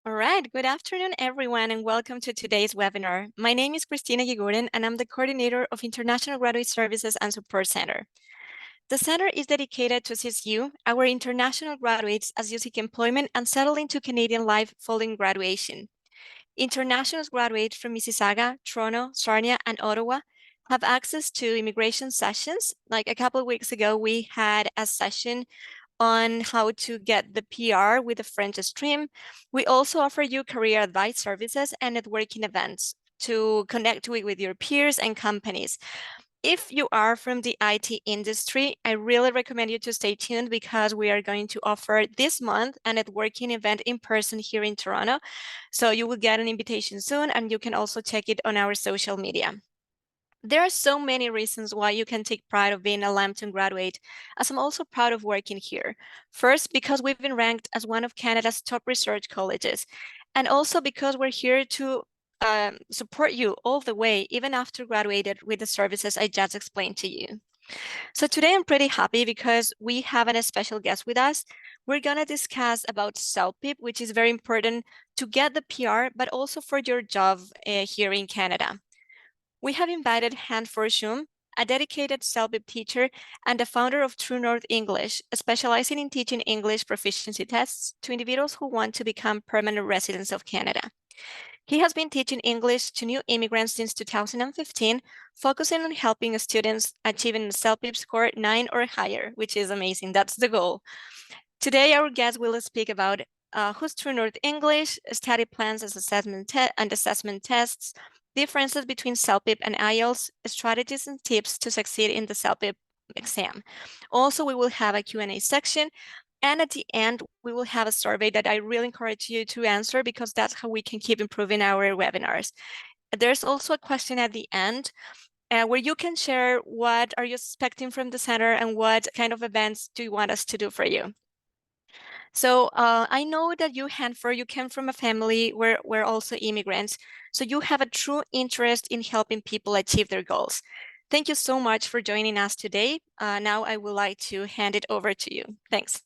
All right, good afternoon, everyone, and welcome to today's webinar. My name is Cristina Yiguren, and I'm the coordinator of International Graduate Services and Support Center. The center is dedicated to assist you, our international graduates, as you seek employment and settle into Canadian life following graduation. International graduates from Mississauga, Toronto, Sarnia, and Ottawa have access to immigration sessions. Like a couple of weeks ago, we had a session on how to get the PR with the French stream. We also offer you career advice services and networking events to connect with your peers and companies. If you are from the IT industry, I really recommend you to stay tuned because we are going to offer this month a networking event in person here in Toronto. So you will get an invitation soon, and you can also check it on our social media. There are so many reasons why you can take pride of being a Lambton graduate, as I'm also proud of working here. First, because we've been ranked as one of Canada's top research colleges, and also because we're here to support you all the way, even after graduated with the services I just explained to you. So today I'm pretty happy because we have a special guest with us. We're gonna discuss about CELPIP, which is very important to get the PR, but also for your job here in Canada. We have invited Han Forshum, a dedicated CELPIP teacher and the founder of True North English, specializing in teaching English proficiency tests to individuals who want to become permanent residents of Canada. He has been teaching English to new immigrants since 2015, focusing on helping students achieving a CELPIP score 9 or higher, which is amazing. That's the goal. Today, our guest will speak about who's True North English, study plans as and assessment tests, differences between CELPIP and IELTS, strategies and tips to succeed in the CELPIP exam. Also, we will have a Q&A section, and at the end, we will have a survey that I really encourage you to answer because that's how we can keep improving our webinars. There's also a question at the end where you can share what are you expecting from the center and what kind of events do you want us to do for you. So I know that you, Hanford, you came from a family where we're also immigrants. So you have a true interest in helping people achieve their goals. Thank you so much for joining us today. Now I would like to hand it over to you. Thanks.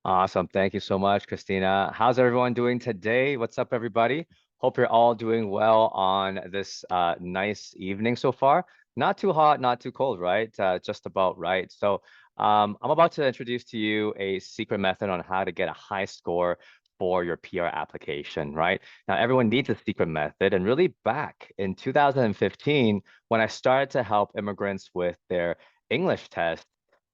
Awesome. Thank you so much, Christina. How's everyone doing today? What's up, everybody? Hope you're all doing well on this nice evening so far. Not too hot, not too cold, right? Just about right. So I'm about to introduce to you a secret method on how to get a high score for your PR application, right? Now, everyone needs a secret method. And really back in 2015, when I started to help immigrants with their English test,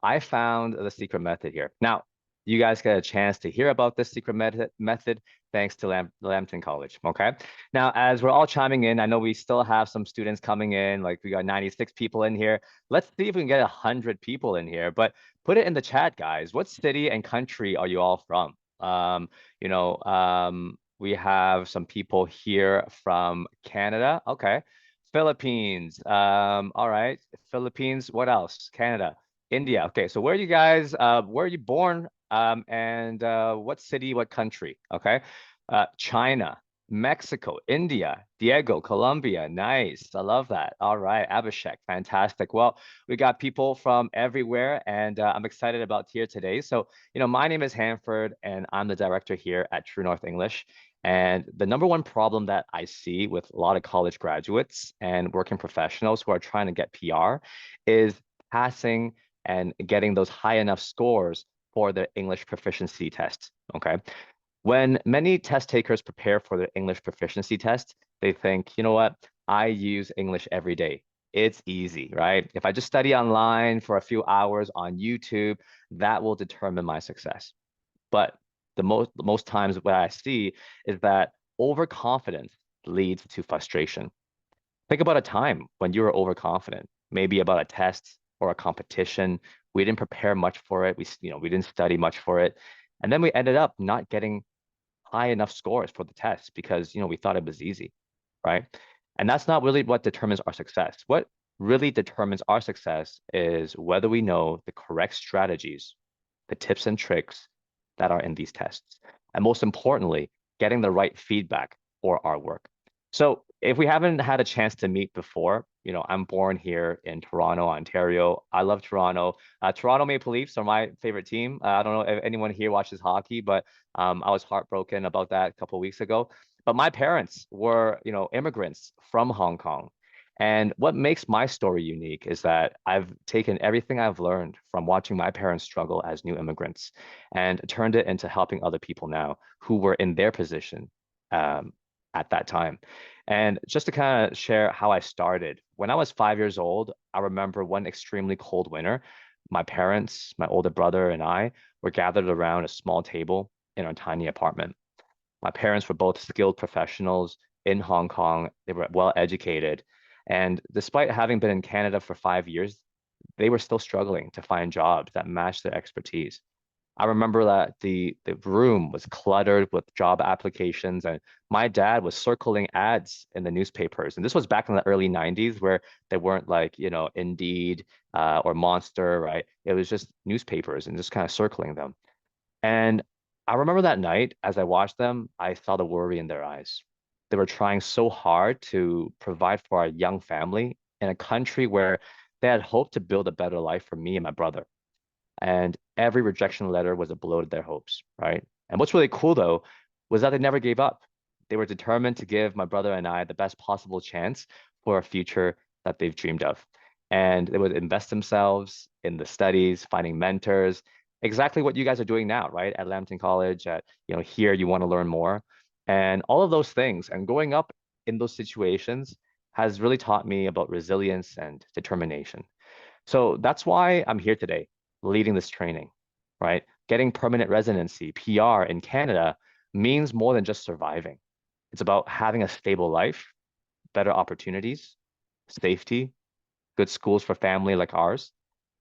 I found the secret method here. Now, you guys get a chance to hear about this secret method thanks to Lambton College, okay? Now, as we're all chiming in, I know we still have some students coming in, like we got 96 people in here. Let's see if we can get 100 people in here, but put it in the chat, guys. What city and country are you all from? We have some people here from Canada, okay. Philippines, all right. Philippines, what else? Canada. India. Okay, so where are you guys? Where are you born? And what city, what country? Okay. China, Mexico, India, Diego, Colombia. Nice. I love that. All right. Abhishek. Fantastic. Well, we got people from everywhere, and I'm excited about here today. So, my name is Hanford, and I'm the director here at True North English. And the number one problem that I see with a lot of college graduates and working professionals who are trying to get PR is passing and getting those high enough scores for the English proficiency test, okay? When many test takers prepare for the English proficiency test, they think, you know what? I use English every day. It's easy, right? If I just study online for a few hours on YouTube, that will determine my success. But the most times what I see is that overconfidence leads to frustration. Think about a time when you were overconfident, maybe about a test or a competition. We didn't prepare much for it. We didn't study much for it. And then we ended up not getting high enough scores for the test because, we thought it was easy, right? And that's not really what determines our success. What really determines our success is whether we know the correct strategies, the tips and tricks that are in these tests. And most importantly, getting the right feedback for our work. So if we haven't had a chance to meet before, I'm born here in Toronto, Ontario. I love Toronto. Toronto Maple Leafs are my favorite team. I don't know if anyone here watches hockey, but I was heartbroken about that a couple of weeks ago. But my parents were, immigrants from Hong Kong. And what makes my story unique is that I've taken everything I've learned from watching my parents struggle as new immigrants and turned it into helping other people now who were in their position at that time. And just to kind of share how I started, when I was 5 years old, I remember one extremely cold winter. My parents, my older brother, and I were gathered around a small table in our tiny apartment. My parents were both skilled professionals in Hong Kong. They were well educated. And despite having been in Canada for 5 years, they were still struggling to find jobs that matched their expertise. I remember that the room was cluttered with job applications, and my dad was circling ads in the newspapers. And this was back in the early 90s where there weren't like, Indeed or Monster, right? It was just newspapers and just kind of circling them. And I remember that night as I watched them, I saw the worry in their eyes. They were trying so hard to provide for our young family in a country where they had hoped to build a better life for me and my brother. And every rejection letter was a blow to their hopes, right? And what's really cool though was that they never gave up. They were determined to give my brother and I the best possible chance for a future that they've dreamed of. And they would invest themselves in the studies, finding mentors, exactly what you guys are doing now, right? At Lambton College, at here you want to learn more. And all of those things and growing up in those situations has really taught me about resilience and determination. So that's why I'm here today, leading this training, right? Getting permanent residency, PR in Canada means more than just surviving. It's about having a stable life, better opportunities, safety, good schools for family like ours.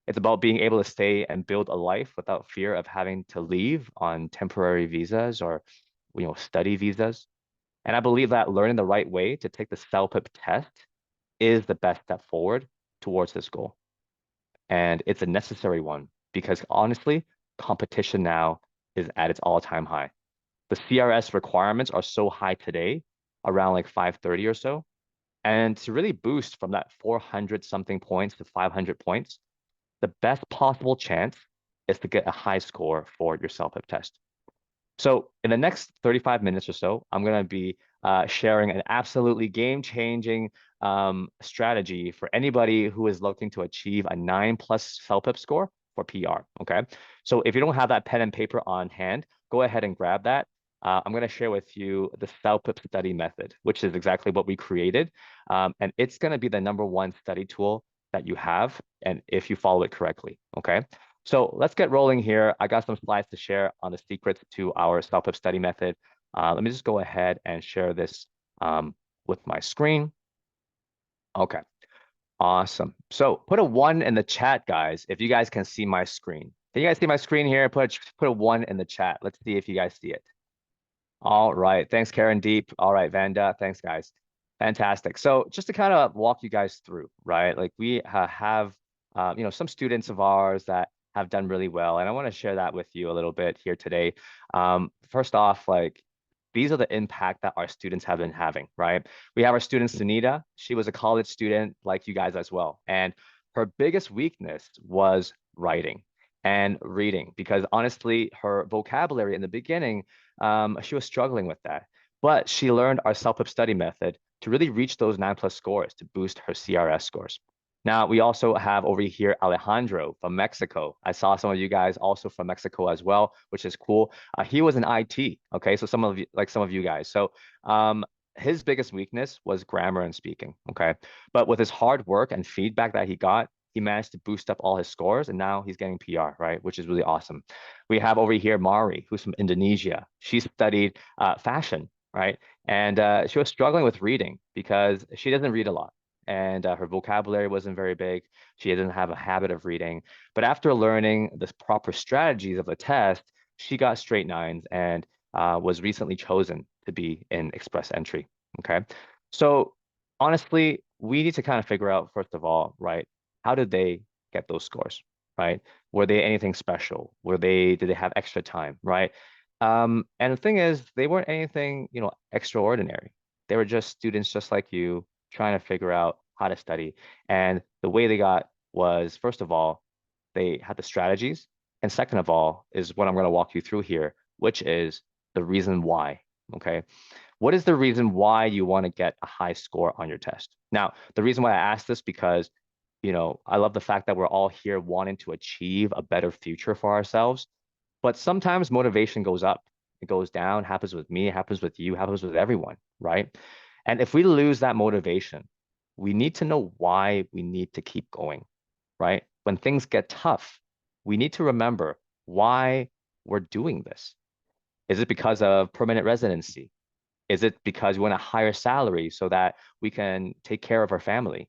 It's about being able to stay and build a life without fear of having to leave on temporary visas or, study visas. And I believe that learning the right way to take the CELPIP test is the best step forward towards this goal. And it's a necessary one because honestly, competition now is at its all-time high. The CRS requirements are so high today, around like 530 or so. And to really boost from that 400 something points to 500 points, the best possible chance is to get a high score for your CELPIP test. So in the next 35 minutes or so, I'm going to be sharing an absolutely game-changing strategy for anybody who is looking to achieve a 9+ CELPIP score for PR, okay? So if you don't have that pen and paper on hand, go ahead and grab that. I'm going to share with you the CELPIP study method, which is exactly what we created. And it's going to be the #1 study tool that you have, and if you follow it correctly, okay? So let's get rolling here. I got some slides to share on the secrets to our CELPIP study method. Let me just go ahead and share this with my screen. Okay, awesome. So put a 1 in the chat, guys, if you guys can see my screen. Can you guys see my screen here? Put a 1 in the chat. Let's see if you guys see it. All right. Thanks, Karen Deep. All right, Vanda. Thanks, guys. Fantastic. So just to kind of walk you guys through, right? Like we have, some students of ours that have done really well, and I want to share that with you a little bit here today. First off, like these are the impact that our students have been having, right? We have our student Sunita. She was a college student like you guys as well, and her biggest weakness was writing and reading because honestly, her vocabulary in the beginning she was struggling with that. But she learned our CELPIP study method to really reach those 9+ scores to boost her CRS scores. Now, we also have over here Alejandro from Mexico. I saw some of you guys also from Mexico as well, which is cool. He was in IT, okay? So some of you guys. So his biggest weakness was grammar and speaking, okay? But with his hard work and feedback that he got, he managed to boost up all his scores, and now he's getting PR, right? Which is really awesome. We have over here Mari, who's from Indonesia. She studied fashion, right? And she was struggling with reading because she doesn't read a lot. And her vocabulary wasn't very big. She didn't have a habit of reading. But after learning the proper strategies of the test, she got straight nines and was recently chosen to be in Express Entry. Okay. So honestly, we need to kind of figure out, first of all, right, how did they get those scores, right? Were they anything special? Did they have extra time, right? And the thing is, they weren't anything, extraordinary. They were just students just like you trying to figure out how to study. And the way they got was, first of all, they had the strategies. And second of all, is what I'm going to walk you through here, which is the reason why. Okay. What is the reason why you want to get a high score on your test? Now, the reason why I asked this because, I love the fact that we're all here wanting to achieve a better future for ourselves. But sometimes motivation goes up, it goes down, happens with me, happens with you, happens with everyone, right? And if we lose that motivation, we need to know why we need to keep going, right? When things get tough, we need to remember why we're doing this. Is it because of permanent residency? Is it because we want a higher salary so that we can take care of our family?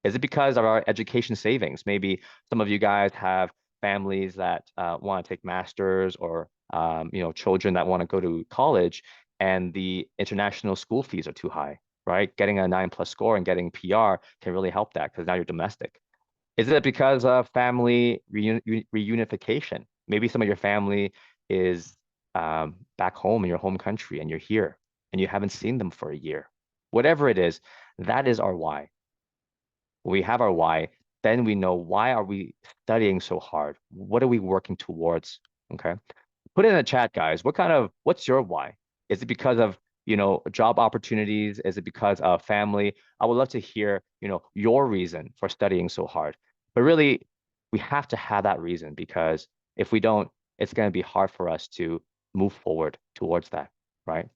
Is it because of our education savings? Maybe some of you guys have families that want to take masters or children that want to go to college and the international school fees are too high, right? Getting a 9+ score and getting PR can really help that because now you're domestic. Is it because of family reunification? Maybe some of your family is back home in your home country and you're here and you haven't seen them for a year. Whatever it is, that is our why. When we have our why, then we know why are we studying so hard? What are we working towards? Okay. Put it in the chat, guys. What's your why? Is it because of, job opportunities? Is it because of family? I would love to hear, your reason for studying so hard. But really, we have to have that reason because if we don't, it's going to be hard for us to move forward towards that, right?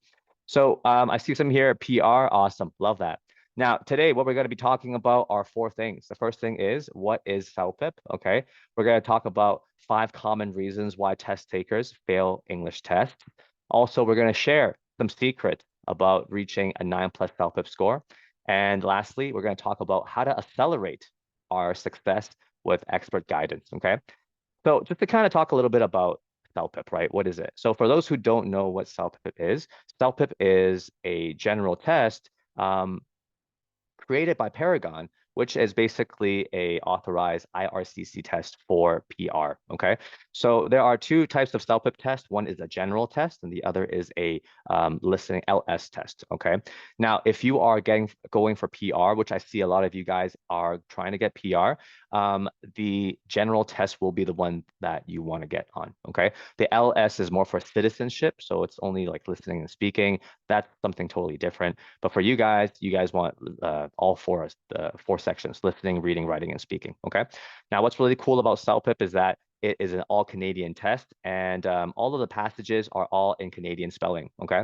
So I see some here, PR, awesome, love that. Now, today, what we're going to be talking about are four things. The first thing is, what is CELPIP? Okay, we're going to talk about 5 common reasons why test takers fail English tests. Also, we're going to share some secrets about reaching a 9+ CELPIP score. And lastly, we're going to talk about how to accelerate our success with expert guidance, okay? So just to kind of talk a little bit about CELPIP, right? What is it? So for those who don't know what CELPIP is a general test created by Paragon, which is basically a authorized IRCC test for PR. Okay, so there are 2 types of CELPIP test. One is a general test, and the other is a listening LS test. Okay, now if you are going for PR, which I see a lot of you guys are trying to get PR, the general test will be the one that you want to get on. Okay, the LS is more for citizenship, so it's only like listening and speaking. That's something totally different. But for you guys want all 4 sections: listening, reading, writing, and speaking. Okay. Now, what's really cool about CELPIP is that it is an all Canadian test, and all of the passages are all in Canadian spelling. Okay.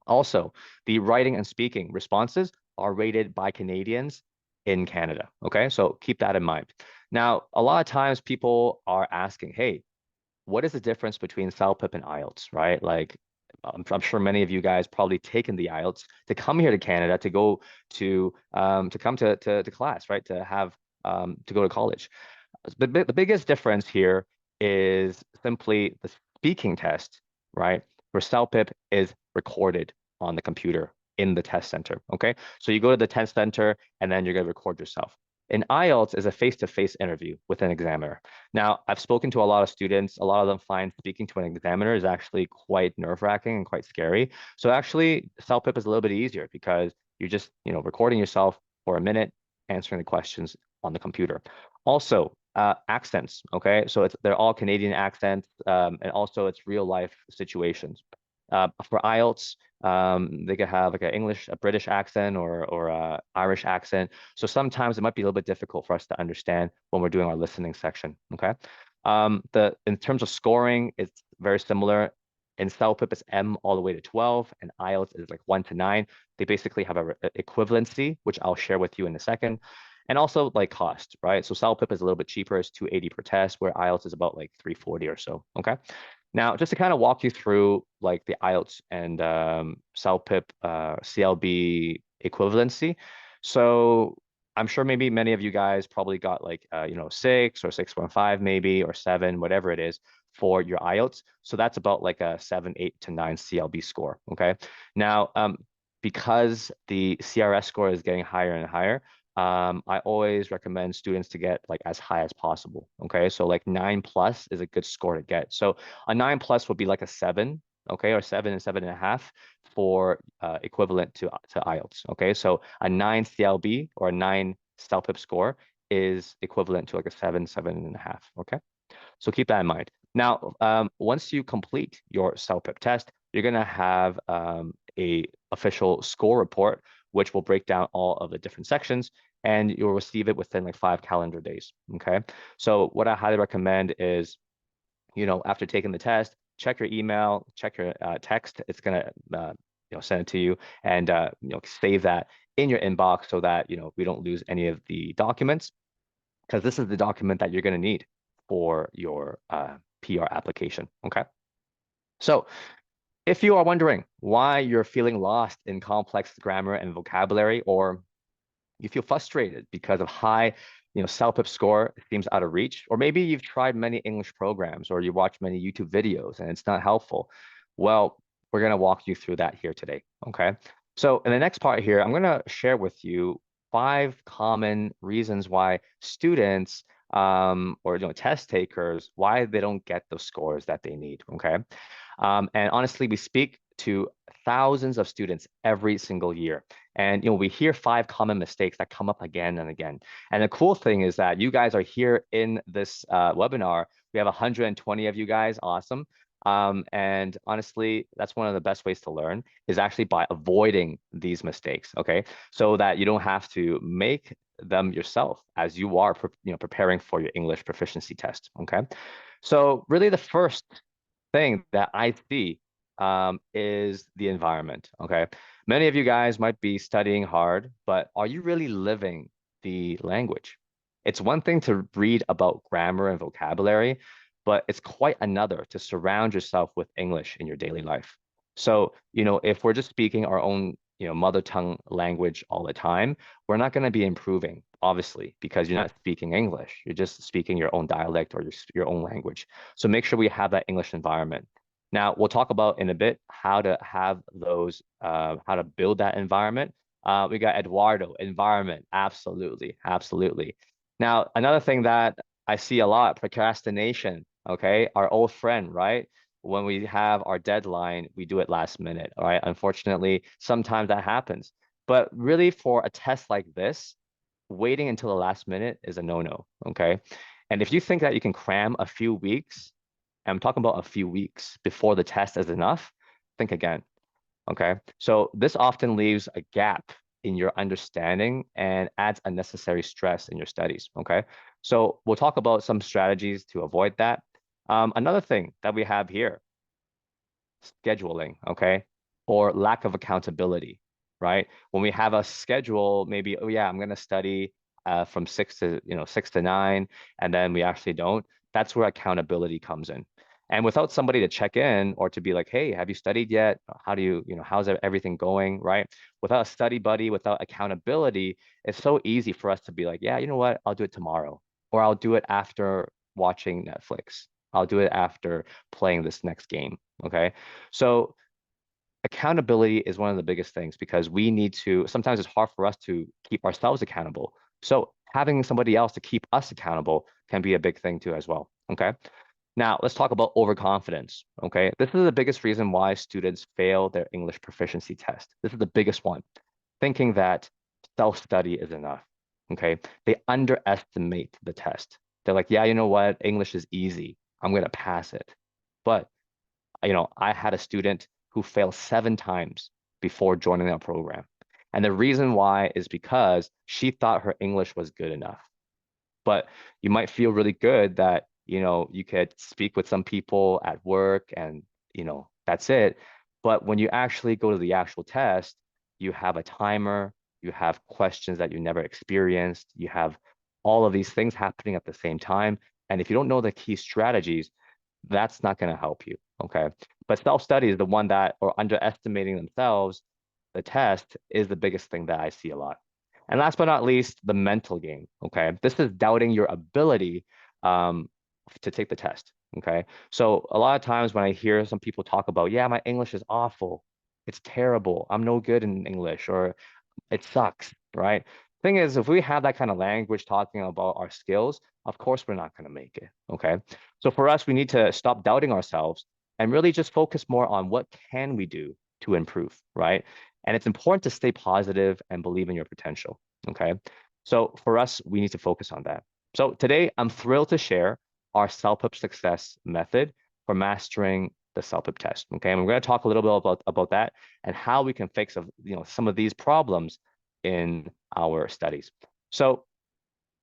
Also, the writing and speaking responses are rated by Canadians in Canada. Okay. So keep that in mind. Now, a lot of times people are asking, hey, what is the difference between CELPIP and IELTS, right? Like, I'm sure many of you guys probably taken the IELTS to come here to Canada to go to come to class, right? To have to go to college. The biggest difference here is simply the speaking test, right? Where CELPIP is recorded on the computer in the test center. Okay, so you go to the test center and then you're going to record yourself. An IELTS is a face-to-face interview with an examiner. Now, I've spoken to a lot of students. A lot of them find speaking to an examiner is actually quite nerve-wracking and quite scary. So actually, CELPIP is a little bit easier because you're just, recording yourself for a minute, answering the questions on the computer. Also, accents, okay? So they're all Canadian accents, and also it's real life situations. For IELTS, they could have like a British accent or a Irish accent. So sometimes it might be a little bit difficult for us to understand when we're doing our listening section. Okay. In terms of scoring, it's very similar. In CELPIP, it's M all the way to 12, and IELTS is like 1 to 9. They basically have a equivalency, which I'll share with you in a second. And also like cost, right? So CELPIP is a little bit cheaper, it's 280 per test, where IELTS is about like 340 or so. Okay. Now, just to kind of walk you through like the IELTS and CELPIP CLB equivalency. So I'm sure maybe many of you guys probably got like 6 or 6.5 maybe or 7, whatever it is for your IELTS. So that's about like a 7, 8 to 9 CLB score. Okay. Now, because the CRS score is getting higher and higher, I always recommend students to get like as high as possible. Okay, so like 9+ is a good score to get. So a 9+ would be like a 7 okay, or 7 and 7.5 for equivalent to IELTS. Okay, so a 9 CLB or a 9 CELPIP score is equivalent to like a 7, 7.5. Okay, so keep that in mind. Now, once you complete your CELPIP test, you're gonna have a official score report, which will break down all of the different sections, and you'll receive it within like 5 calendar days. Okay, so what I highly recommend is, after taking the test, check your email, check your text. It's gonna send it to you, and save that in your inbox so that we don't lose any of the documents, because this is the document that you're gonna need for your PR application. Okay, so if you are wondering why you're feeling lost in complex grammar and vocabulary, or you feel frustrated because of high, CELPIP score seems out of reach, or maybe you've tried many English programs or you watch many YouTube videos and it's not helpful. Well, we're going to walk you through that here today. Okay. So in the next part here, I'm going to share with you 5 common reasons why students or test takers, why they don't get those scores that they need. Okay. And honestly, we speak to thousands of students every single year. And we hear 5 common mistakes that come up again and again. And the cool thing is that you guys are here in this webinar. We have 120 of you guys. Awesome. And honestly, that's one of the best ways to learn, is actually by avoiding these mistakes. Okay, so that you don't have to make them yourself as you are preparing for your English proficiency test. Okay, so really the first thing that I see is the environment. Okay, many of you guys might be studying hard, but are you really living the language? It's one thing to read about grammar and vocabulary, but it's quite another to surround yourself with English in your daily life. So, if we're just speaking our own, mother tongue language all the time, we're not going to be improving, obviously, because you're not speaking English. You're just speaking your own dialect or your own language. So make sure we have that English environment. Now, we'll talk about in a bit how to have those, how to build that environment. We got Eduardo, environment. Absolutely, absolutely. Now, another thing that I see a lot, procrastination. Okay, our old friend, right? When we have our deadline, we do it last minute. All right. Unfortunately, sometimes that happens. But really, for a test like this, waiting until the last minute is a no-no. Okay. And if you think that you can cram a few weeks, I'm talking about a few weeks before the test is enough, think again. Okay. So this often leaves a gap in your understanding and adds unnecessary stress in your studies. Okay. So we'll talk about some strategies to avoid that. Another thing that we have here, scheduling, okay, or lack of accountability, right? When we have a schedule, maybe, oh yeah, I'm going to study from 6 to 9, and then we actually don't. That's where accountability comes in. And without somebody to check in or to be like, hey, have you studied yet? How do how's everything going, right? Without a study buddy, without accountability, it's so easy for us to be like, yeah, you know what? I'll do it tomorrow, or I'll do it after watching Netflix. I'll do it after playing this next game. Okay. So accountability is one of the biggest things, because we need to, sometimes it's hard for us to keep ourselves accountable. So having somebody else to keep us accountable can be a big thing too as well. Okay. Now let's talk about overconfidence. Okay. This is the biggest reason why students fail their English proficiency test. This is the biggest one. Thinking that self-study is enough. Okay. They underestimate the test. They're like, yeah, you know what? English is easy. I'm going to pass it. But I had a student who failed 7 times before joining our program. And the reason why is because she thought her English was good enough. But you might feel really good that, you could speak with some people at work and, that's it. But when you actually go to the actual test, you have a timer, you have questions that you never experienced, you have all of these things happening at the same time. And if you don't know the key strategies, that's not going to help you. Okay. But self-study is the one that, or underestimating themselves, the test is the biggest thing that I see a lot. And last but not least, the mental game. Okay. This is doubting your ability to take the test. Okay. So a lot of times when I hear some people talk about, yeah, my English is awful, it's terrible, I'm no good in English, or it sucks, right? Thing is, if we have that kind of language talking about our skills, of course we're not going to make it. Okay. So for us, we need to stop doubting ourselves and really just focus more on what can we do to improve, right? And it's important to stay positive and believe in your potential, okay? So for us, we need to focus on that. So today, I'm thrilled to share our CELPIP success method for mastering the CELPIP test, okay? And we're going to talk a little bit about that and how we can fix some of these problems in our studies. So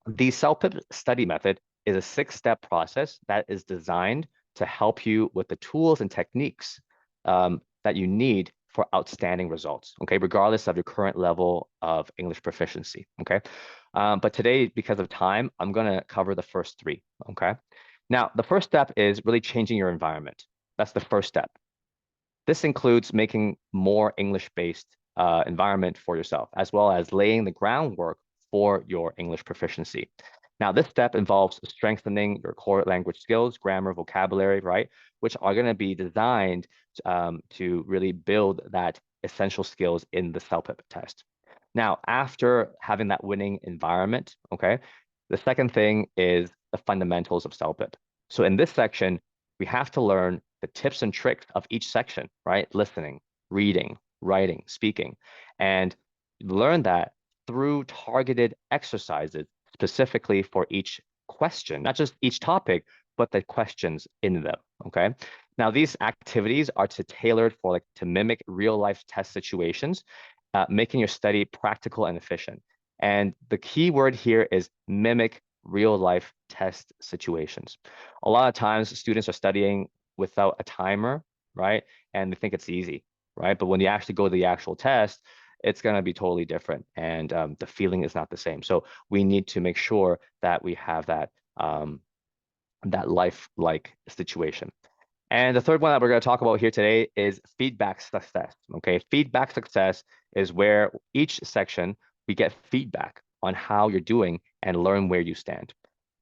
the CELPIP study method is a 6-step process that is designed to help you with the tools and techniques that you need for outstanding results, okay, regardless of your current level of English proficiency, okay? But today, because of time, I'm going to cover the first 3, okay? Now, the first step is really changing your environment. That's the first step. This includes making more English-based environment for yourself, as well as laying the groundwork for your English proficiency. Now, this step involves strengthening your core language skills, grammar, vocabulary, right, which are going to be designed to really build that essential skills in the CELPIP test. Now, after having that winning environment, okay, the second thing is the fundamentals of CELPIP. So in this section, we have to learn the tips and tricks of each section, right? Listening, reading, writing, speaking, and learn that through targeted exercises specifically for each question, not just each topic, but the questions in them, okay? Now, these activities are tailored to mimic real life test situations, making your study practical and efficient. And the key word here is mimic real life test situations. A lot of times students are studying without a timer, right? And they think it's easy, right? But when you actually go to the actual test, it's going to be totally different, and the feeling is not the same. So we need to make sure that we have that that life-like situation. And the third one that we're going to talk about here today is feedback success. Okay, feedback success is where each section we get feedback on how you're doing and learn where you stand.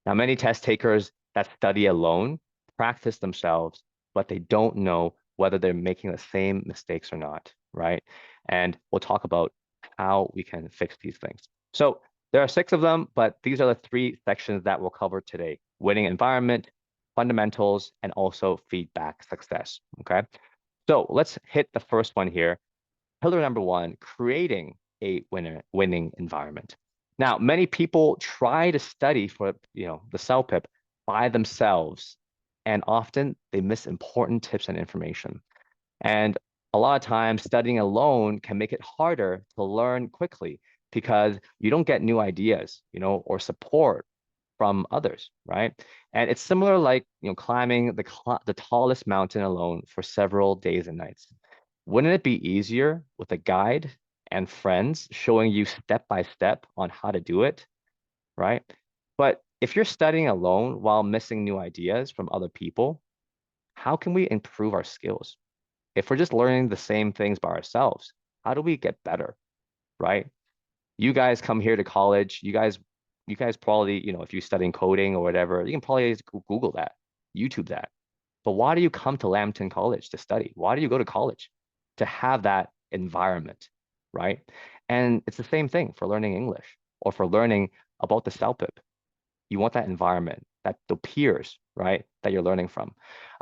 Now, many test takers that study alone practice themselves, but they don't know whether they're making the same mistakes or not, right? And we'll talk about how we can fix these things. So there are 6 of them, but these are the 3 sections that we'll cover today: winning environment, fundamentals, and also feedback success, okay? So let's hit the first one here. Pillar number 1, creating a winning environment. Now, many people try to study for the CELPIP by themselves, and often they miss important tips and information. And a lot of times studying alone can make it harder to learn quickly because you don't get new ideas, or support from others, right? And it's similar like, climbing the tallest mountain alone for several days and nights. Wouldn't it be easier with a guide and friends showing you step by step on how to do it, right? But if you're studying alone while missing new ideas from other people, how can we improve our skills? If we're just learning the same things by ourselves, how do we get better, right? You guys come here to college, you guys probably, if you're studying coding or whatever, you can probably just Google that, YouTube that. But why do you come to Lambton College to study? Why do you go to college? To have that environment, right? And it's the same thing for learning English or for learning about the CELPIP. You want that environment, the peers, right, that you're learning from.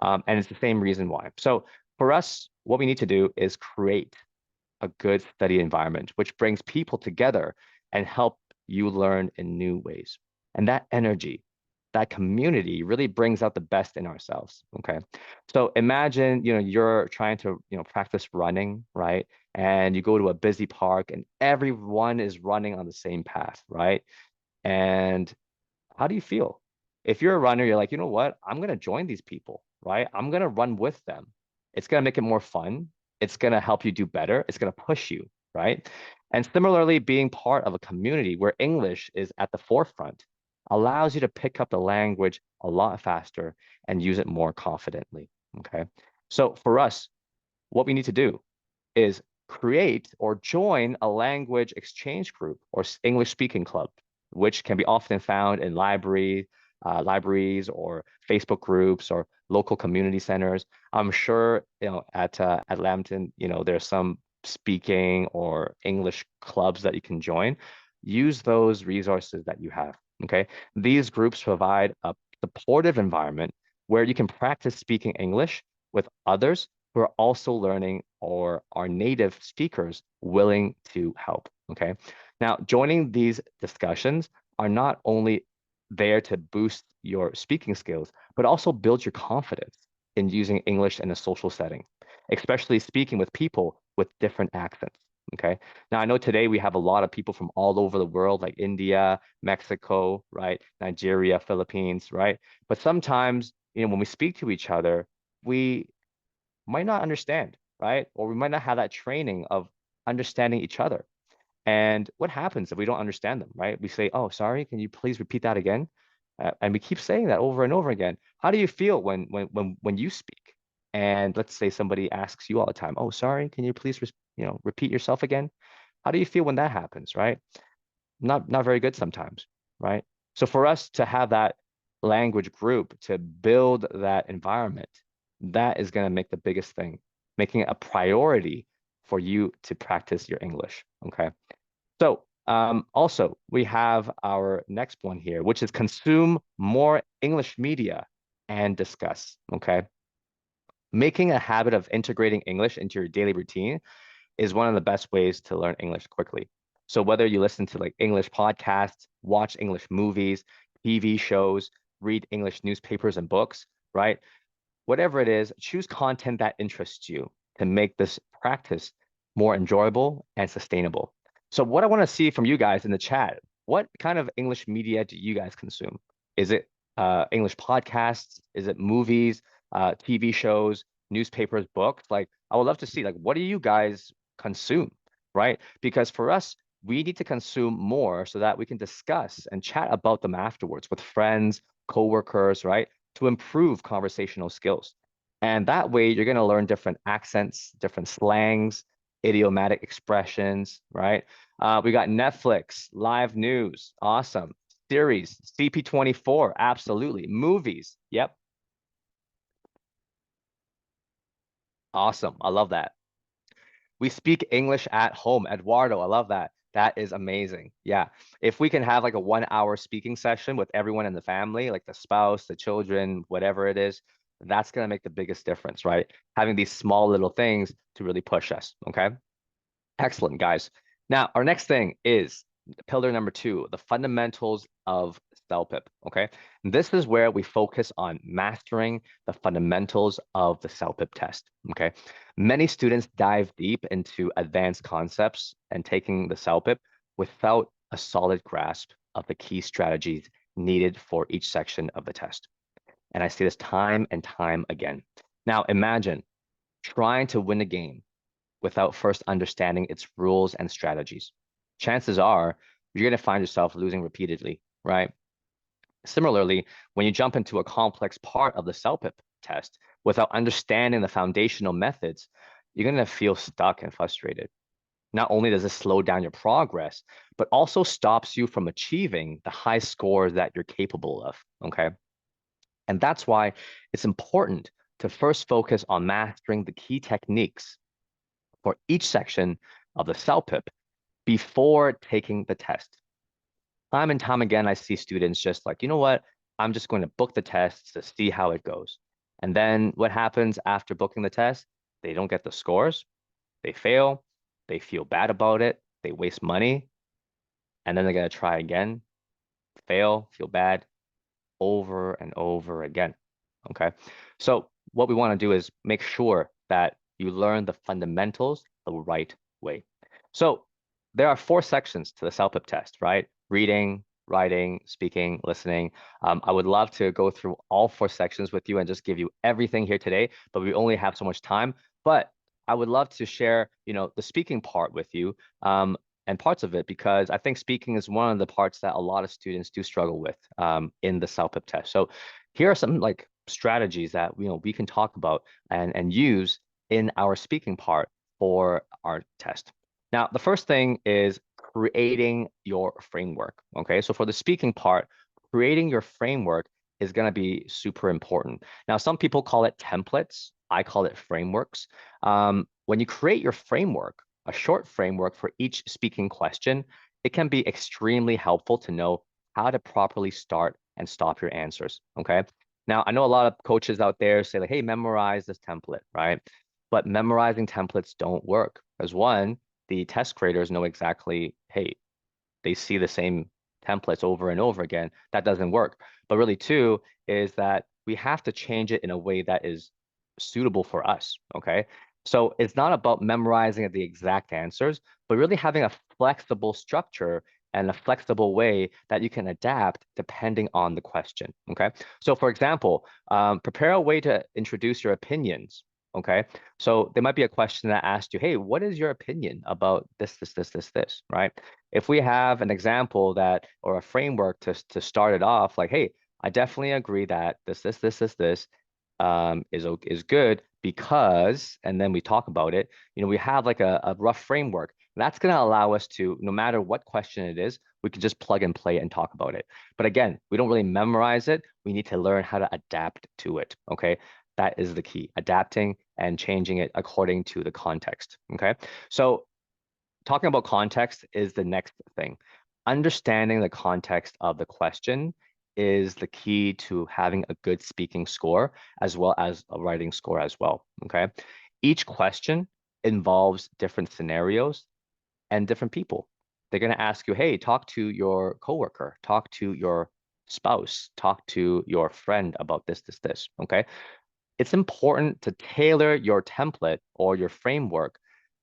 And it's the same reason why. So for us, what we need to do is create a good study environment, which brings people together and help you learn in new ways. And that energy, that community really brings out the best in ourselves, okay? So imagine, you're trying to, practice running, right? And you go to a busy park and everyone is running on the same path, right? And how do you feel? If you're a runner, you're like, you know what? I'm going to join these people, right? I'm going to run with them. It's going to make it more fun. It's going to help you do better. It's going to push you, right? And similarly, being part of a community where English is at the forefront allows you to pick up the language a lot faster and use it more confidently, okay? So for us, what we need to do is create or join a language exchange group or English speaking club, which can be often found in libraries or Facebook groups or local community centers. I'm sure, at Lambton, there's some speaking or English clubs that you can join. Use those resources that you have, okay? These groups provide a supportive environment where you can practice speaking English with others who are also learning or are native speakers willing to help. Okay. Now, joining these discussions are not only there to boost your speaking skills, but also build your confidence in using English in a social setting, especially speaking with people with different accents. Okay. Now, I know today we have a lot of people from all over the world, like India, Mexico, right? Nigeria, Philippines, right? But sometimes, when we speak to each other, we might not understand, right? Or we might not have that training of understanding each other. And what happens if we don't understand them, right? We say, "Oh, sorry, can you please repeat that again?" And we keep saying that over and over again. How do you feel when you speak? And let's say somebody asks you all the time, "Oh, sorry, can you please repeat yourself again?" How do you feel when that happens, right? Not very good sometimes, right? So for us to have that language group to build that environment, that is going to make the biggest thing, making it a priority for you to practice your English. Okay. So also we have our next one here, which is consume more English media and discuss. Okay. Making a habit of integrating English into your daily routine is one of the best ways to learn English quickly. So whether you listen to like English podcasts, watch English movies, TV shows, read English newspapers and books, right? Whatever it is, choose content that interests you to make this practice more enjoyable and sustainable. So what I want to see from you guys in the chat, what kind of English media do you guys consume? Is it English podcasts? Is it movies, TV shows, newspapers, books? Like, I would love to see, like, what do you guys consume, right? Because for us, we need to consume more so that we can discuss and chat about them afterwards with friends, coworkers, right? To improve conversational skills. And that way, you're going to learn different accents, different slangs, idiomatic expressions, right? We got Netflix, live news, awesome. Series, CP24, absolutely. Movies, yep, awesome. I love that. We speak English at home. Eduardo, I love that. That is amazing. Yeah. If we can have like a 1 hour speaking session with everyone in the family, like the spouse, the children, whatever it is, that's going to make the biggest difference, right? Having these small little things to really push us. Okay. Excellent, guys. Now, our next thing is pillar number 2, the fundamentals of CELPIP. Okay. And this is where we focus on mastering the fundamentals of the CELPIP test. Okay. Many students dive deep into advanced concepts and taking the CELPIP without a solid grasp of the key strategies needed for each section of the test. And I see this time and time again. Now, imagine trying to win a game without first understanding its rules and strategies. Chances are you're going to find yourself losing repeatedly, right? Similarly, when you jump into a complex part of the CELPIP test without understanding the foundational methods, you're going to feel stuck and frustrated. Not only does this slow down your progress, but also stops you from achieving the high scores that you're capable of, okay? And that's why it's important to first focus on mastering the key techniques for each section of the CELPIP before taking the test. Time and time again, I see students just like, you know what? I'm just going to book the test to see how it goes. And then what happens after booking the test? They don't get the scores, they fail, they feel bad about it, they waste money, and then they're going to try again, fail, feel bad, over and over again. Okay. So what we want to do is make sure that you learn the fundamentals the right way. So there are 4 sections to the CELPIP test, right? Reading, writing, speaking, listening. I would love to go through all 4 sections with you and just give you everything here today, but we only have so much time. But I would love to share, the speaking part with you. And parts of it because I think speaking is one of the parts that a lot of students do struggle with in the CELPIP test. So here are some like strategies that we can talk about and use in our speaking part for our test. Now, the first thing is creating your framework. Okay, so for the speaking part, creating your framework is going to be super important. Now, some people call it templates. I call it frameworks. When you create your framework, a short framework for each speaking question, it can be extremely helpful to know how to properly start and stop your answers. Okay. Now, I know a lot of coaches out there say like, hey, memorize this template, right? But memorizing templates don't work. Because one, the test graders know exactly, hey, they see the same templates over and over again. That doesn't work. But really, two, is that we have to change it in a way that is suitable for us. Okay. So it's not about memorizing the exact answers, but really having a flexible structure and a flexible way that you can adapt depending on the question. Okay. So for example, prepare a way to introduce your opinions. Okay. So there might be a question that asks you, hey, what is your opinion about this, right? If we have an example that or a framework to start it off, like, hey, I definitely agree that this is good because, and then we talk about it, we have like a rough framework. That's going to allow us to, no matter what question it is, we can just plug and play and talk about it. But again, we don't really memorize it. We need to learn how to adapt to it. Okay. That is the key, adapting and changing it according to the context. Okay. So talking about context is the next thing. Understanding the context of the question is the key to having a good speaking score as well as a writing score as well. Okay. Each question involves different scenarios and different people. They're going to ask you, hey, talk to your coworker, talk to your spouse, talk to your friend about this. Okay. It's important to tailor your template or your framework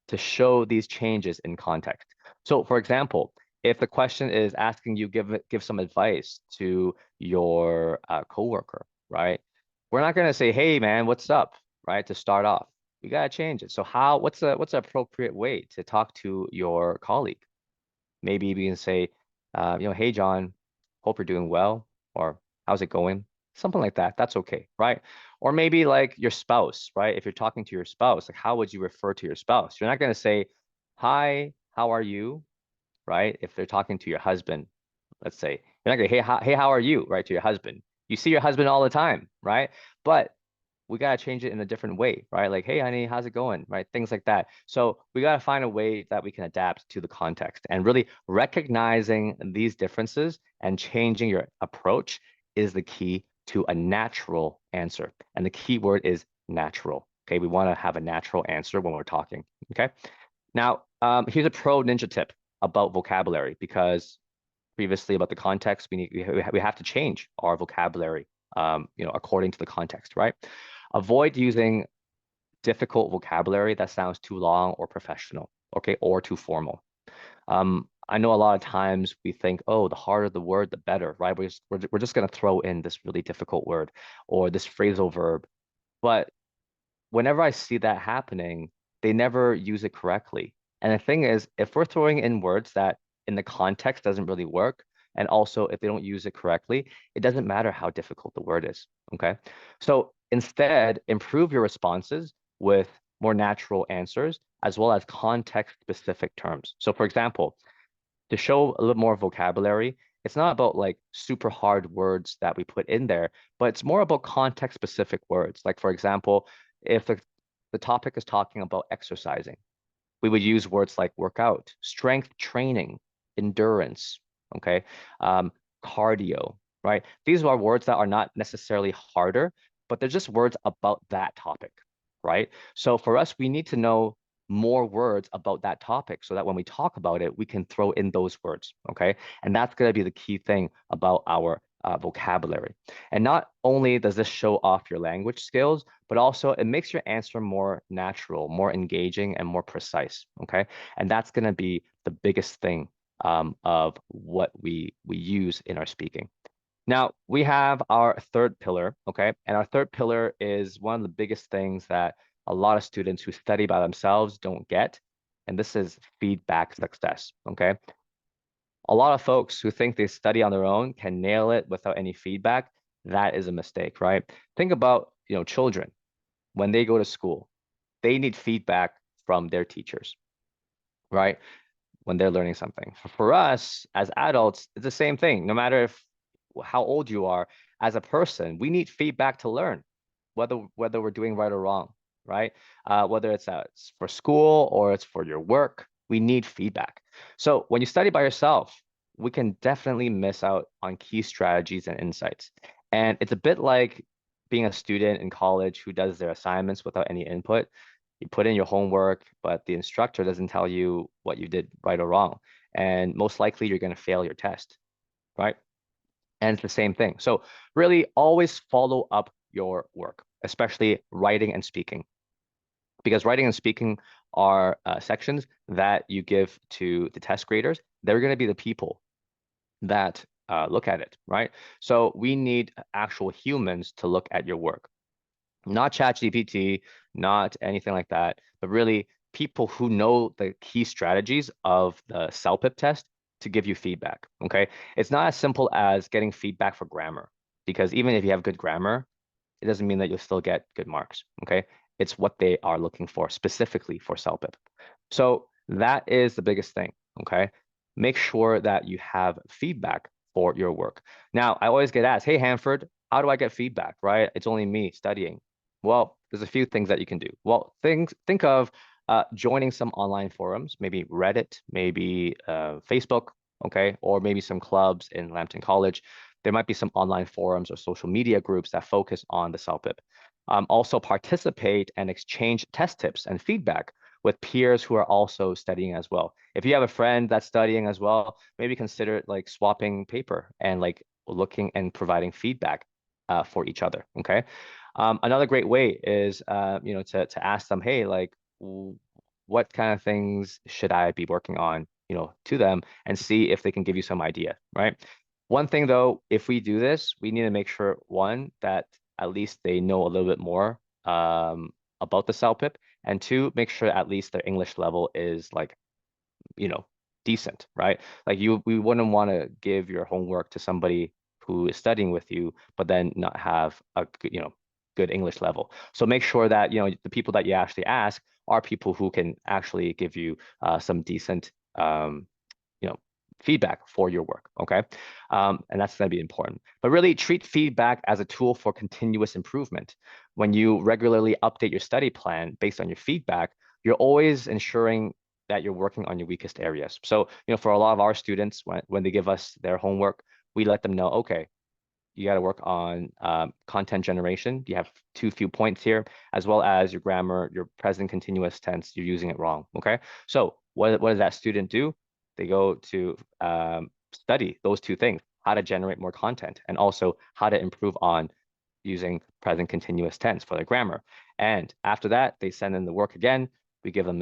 to show these changes in context. So for example, if the question is asking you give some advice to your coworker, right? We're not going to say, "Hey man, what's up?" right? To start off. We got to change it. So what's an appropriate way to talk to your colleague? Maybe we can say, hey, John, hope you're doing well, or how's it going? Something like that. That's okay, right? Or maybe like your spouse, right? If you're talking to your spouse, like how would you refer to your spouse? You're not going to say, hi, how are you, right? If they're talking to your husband, let's say, you're not going to, hey, how are you, right? To your husband. You see your husband all the time, right? But we got to change it in a different way, right? Like, hey, honey, how's it going? Right? Things like that. So we got to find a way that we can adapt to the context and really recognizing these differences and changing your approach is the key to a natural answer. And the key word is natural. Okay. We want to have a natural answer when we're talking. Okay. Now, here's a pro ninja tip about vocabulary because previously about the context, we have to change our vocabulary, according to the context, right? Avoid using difficult vocabulary that sounds too long or professional, okay, or too formal. I know a lot of times we think, oh, the harder the word, the better, right? We're just going to throw in this really difficult word or this phrasal verb. But whenever I see that happening, they never use it correctly. And the thing is, if we're throwing in words that in the context doesn't really work, and also if they don't use it correctly, it doesn't matter how difficult the word is. Okay. So instead, improve your responses with more natural answers as well as context specific terms. So for example, to show a little more vocabulary, it's not about like super hard words that we put in there, but it's more about context specific words. Like for example, if the topic is talking about exercising, we would use words like workout, strength training, endurance, okay, um, cardio, right? These are words that are not necessarily harder, but they're just words about that topic, right? So for us, we need to know more words about that topic so that when we talk about it, we can throw in those words, okay? And that's going to be the key thing about our vocabulary. And not only does this show off your language skills, but also it makes your answer more natural, more engaging, and more precise. Okay. And that's going to be the biggest thing of what we use in our speaking. Now we have our third pillar. Okay. And our third pillar is one of the biggest things that a lot of students who study by themselves don't get. And this is feedback success. Okay. A lot of folks who think they study on their own can nail it without any feedback. That is a mistake, right? Think about, children when they go to school, they need feedback from their teachers, right? When they're learning something. For us as adults, it's the same thing. No matter how old you are, as a person, we need feedback to learn, whether we're doing right or wrong, right? Whether it's for school or it's for your work, we need feedback. So when you study by yourself, we can definitely miss out on key strategies and insights. And it's a bit like being a student in college who does their assignments without any input. You put in your homework, but the instructor doesn't tell you what you did right or wrong. And most likely you're going to fail your test, right? And it's the same thing. So really always follow up your work, especially writing and speaking, because writing and speaking are sections that you give to the test graders. They're going to be the people that look at it, right? So we need actual humans to look at your work, not ChatGPT, not anything like that, but really people who know the key strategies of the CELPIP test to give you feedback, okay? It's not as simple as getting feedback for grammar, because even if you have good grammar, it doesn't mean that you'll still get good marks, okay? It's what they are looking for specifically for CELPIP. So that is the biggest thing, okay? Make sure that you have feedback for your work. Now, I always get asked, hey, Hanford, how do I get feedback, right? It's only me studying. Well, there's a few things that you can do. Well, think of joining some online forums, maybe Reddit, maybe Facebook, okay, or maybe some clubs in Lambton College. There might be some online forums or social media groups that focus on the CELPIP. Also participate and exchange test tips and feedback with peers who are also studying as well. If you have a friend that's studying as well, maybe consider like swapping paper and like looking and providing feedback for each other, okay? Another great way is, to ask them, hey, like, what kind of things should I be working on, to them and see if they can give you some idea, right? One thing though, if we do this, we need to make sure, one, that at least they know a little bit more about the CELPIP, and two, make sure at least their English level is like, decent, right? Like we wouldn't want to give your homework to somebody who is studying with you, but then not have a good English level. So make sure that the people that you actually ask are people who can actually give you some decent feedback for your work, okay? And that's going to be important. But really treat feedback as a tool for continuous improvement. When you regularly update your study plan based on your feedback, you're always ensuring that you're working on your weakest areas. So, for a lot of our students, when they give us their homework, we let them know, okay, you got to work on content generation. You have too few points here, as well as your grammar, your present continuous tense, you're using it wrong, okay? So what does that student do? They go to study those two things, how to generate more content, and also how to improve on using present continuous tense for their grammar. And after that, they send in the work again. We give them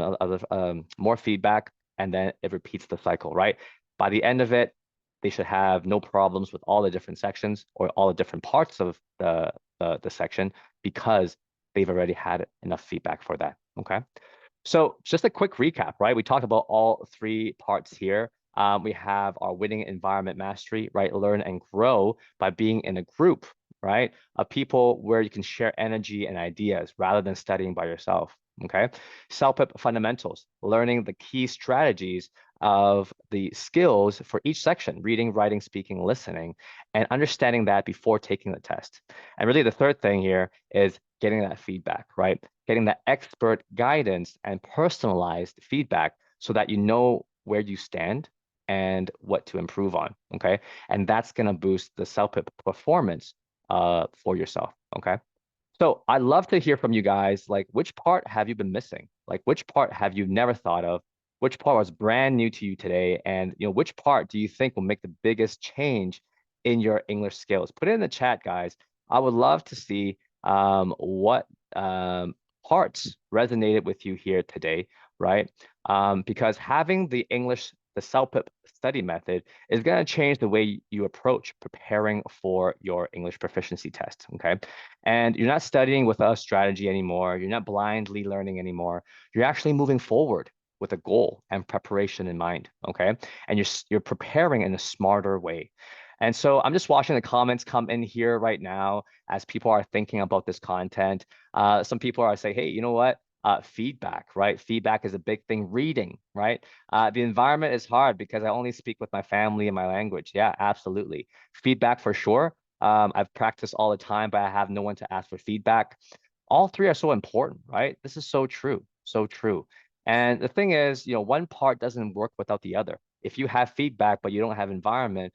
more feedback, and then it repeats the cycle, right? By the end of it, they should have no problems with all the different sections or all the different parts of the section, because they've already had enough feedback for that, okay? So just a quick recap, right? We talked about all three parts here. We have our winning environment mastery, right? Learn and grow by being in a group, right? Of people where you can share energy and ideas rather than studying by yourself, okay? CELPIP fundamentals, learning the key strategies of the skills for each section, reading, writing, speaking, listening, and understanding that before taking the test. And really the third thing here is getting that feedback, right? Getting that expert guidance and personalized feedback so that you know where you stand and what to improve on, okay? And that's gonna boost the CELPIP performance for yourself, okay? So I'd love to hear from you guys, like which part have you been missing? Like which part have you never thought of? Which part was brand new to you today? And which part do you think will make the biggest change in your English skills? Put it in the chat, guys. I would love to see what parts resonated with you here today, right? Because having the CELPIP study method is going to change the way you approach preparing for your English proficiency test, okay? And you're not studying with a strategy anymore. You're not blindly learning anymore. You're actually moving forward with a goal and preparation in mind, okay? And you're preparing in a smarter way. And so I'm just watching the comments come in here right now as people are thinking about this content. Some people are saying, hey, you know what? Feedback, right? Feedback is a big thing. Reading, right? The environment is hard because I only speak with my family and my language. Yeah, absolutely. Feedback for sure. I've practiced all the time, but I have no one to ask for feedback. All three are so important, right? This is so true, so true. And the thing is, one part doesn't work without the other. If you have feedback, but you don't have environment,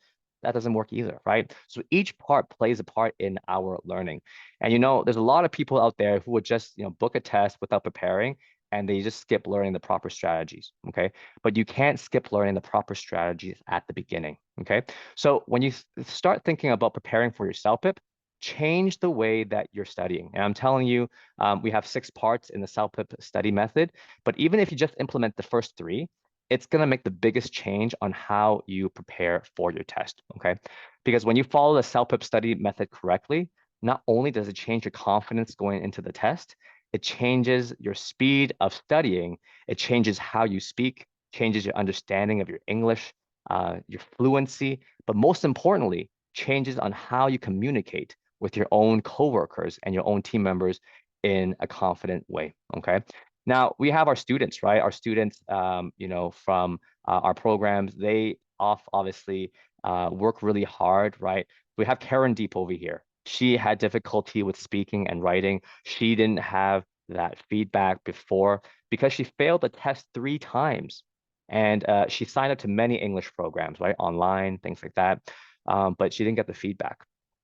that doesn't work either, right? So each part plays a part in our learning. And there's a lot of people out there who would just, book a test without preparing, and they just skip learning the proper strategies, okay? But you can't skip learning the proper strategies at the beginning, okay? So when you start thinking about preparing for your CELPIP, change the way that you're studying. And I'm telling you, we have 6 parts in the CELPIP study method, but even if you just implement the first 3, it's going to make the biggest change on how you prepare for your test, okay? Because when you follow the CELPIP study method correctly, not only does it change your confidence going into the test, it changes your speed of studying, it changes how you speak, changes your understanding of your English, your fluency, but most importantly, changes on how you communicate with your own coworkers and your own team members in a confident way, okay? Now, we have our students, right? Our students, from our programs, they obviously work really hard, right? We have Karen Deep over here. She had difficulty with speaking and writing. She didn't have that feedback before because she failed the test 3 times. And she signed up to many English programs, right? Online, things like that. But she didn't get the feedback.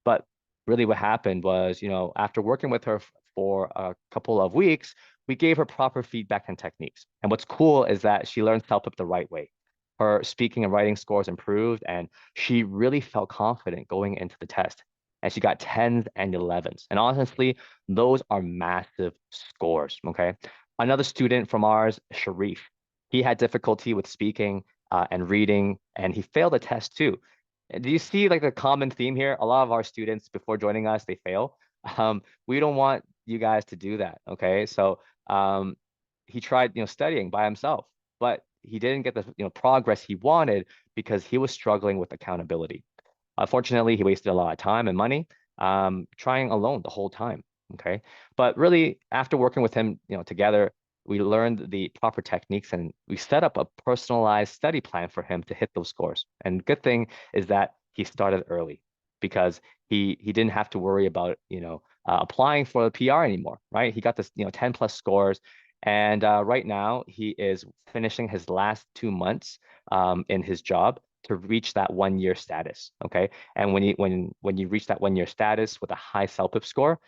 But really what happened was, after working with her for a couple of weeks, we gave her proper feedback and techniques. And what's cool is that she learned CELPIP the right way. Her speaking and writing scores improved, and she really felt confident going into the test. And she got 10s and 11s. And honestly, those are massive scores, okay? Another student from ours, Sharif, he had difficulty with speaking and reading, and he failed the test too. Do you see like the common theme here? A lot of our students before joining us, they fail. We don't want you guys to do that, okay? So um, he tried, studying by himself, but he didn't get the, progress he wanted because he was struggling with accountability. Unfortunately, he wasted a lot of time and money trying alone the whole time, okay? But really, after working with him, together, we learned the proper techniques and we set up a personalized study plan for him to hit those scores. And good thing is that he started early because he didn't have to worry about, applying for the PR anymore, right? He got this, 10 plus scores. And right now he is finishing his last 2 months in his job to reach that 1 year status. Okay. And when you reach that 1 year status with a high CELPIP score,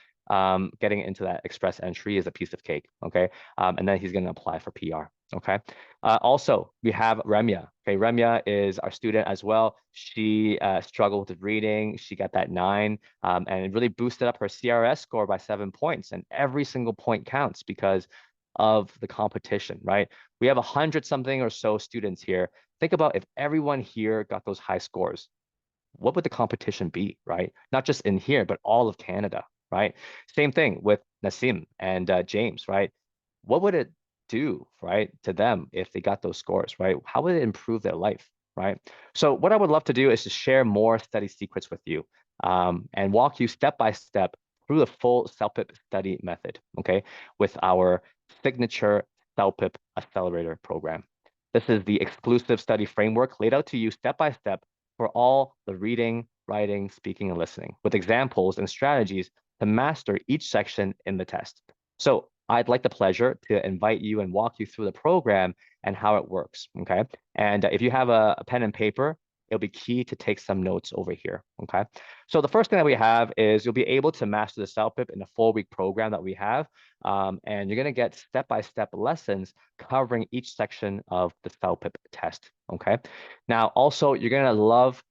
getting into that express entry is a piece of cake. Okay. And then he's going to apply for PR. Okay. Also, we have Remya. Okay, Remya is our student as well. She struggled with reading. She got that 9, and it really boosted up her CRS score by 7 points. And every single point counts because of the competition, right? We have 100 something or so students here. Think about if everyone here got those high scores, what would the competition be, right? Not just in here, but all of Canada, right? Same thing with Nassim and James, right? What would it do, right, to them if they got those scores, right? How would it improve their life, right? So what I would love to do is to share more study secrets with you and walk you step by step through the full CELPIP study method, okay, with our signature CELPIP Accelerator program. This is the exclusive study framework laid out to you step by step for all the reading, writing, speaking, and listening, with examples and strategies to master each section in the test. So I'd like the pleasure to invite you and walk you through the program and how it works, okay? And if you have a pen and paper, it'll be key to take some notes over here, okay? So the first thing that we have is you'll be able to master the CELPIP in a 4-week program that we have, and you're gonna get step-by-step lessons covering each section of the CELPIP test, okay? Now, also, you're gonna love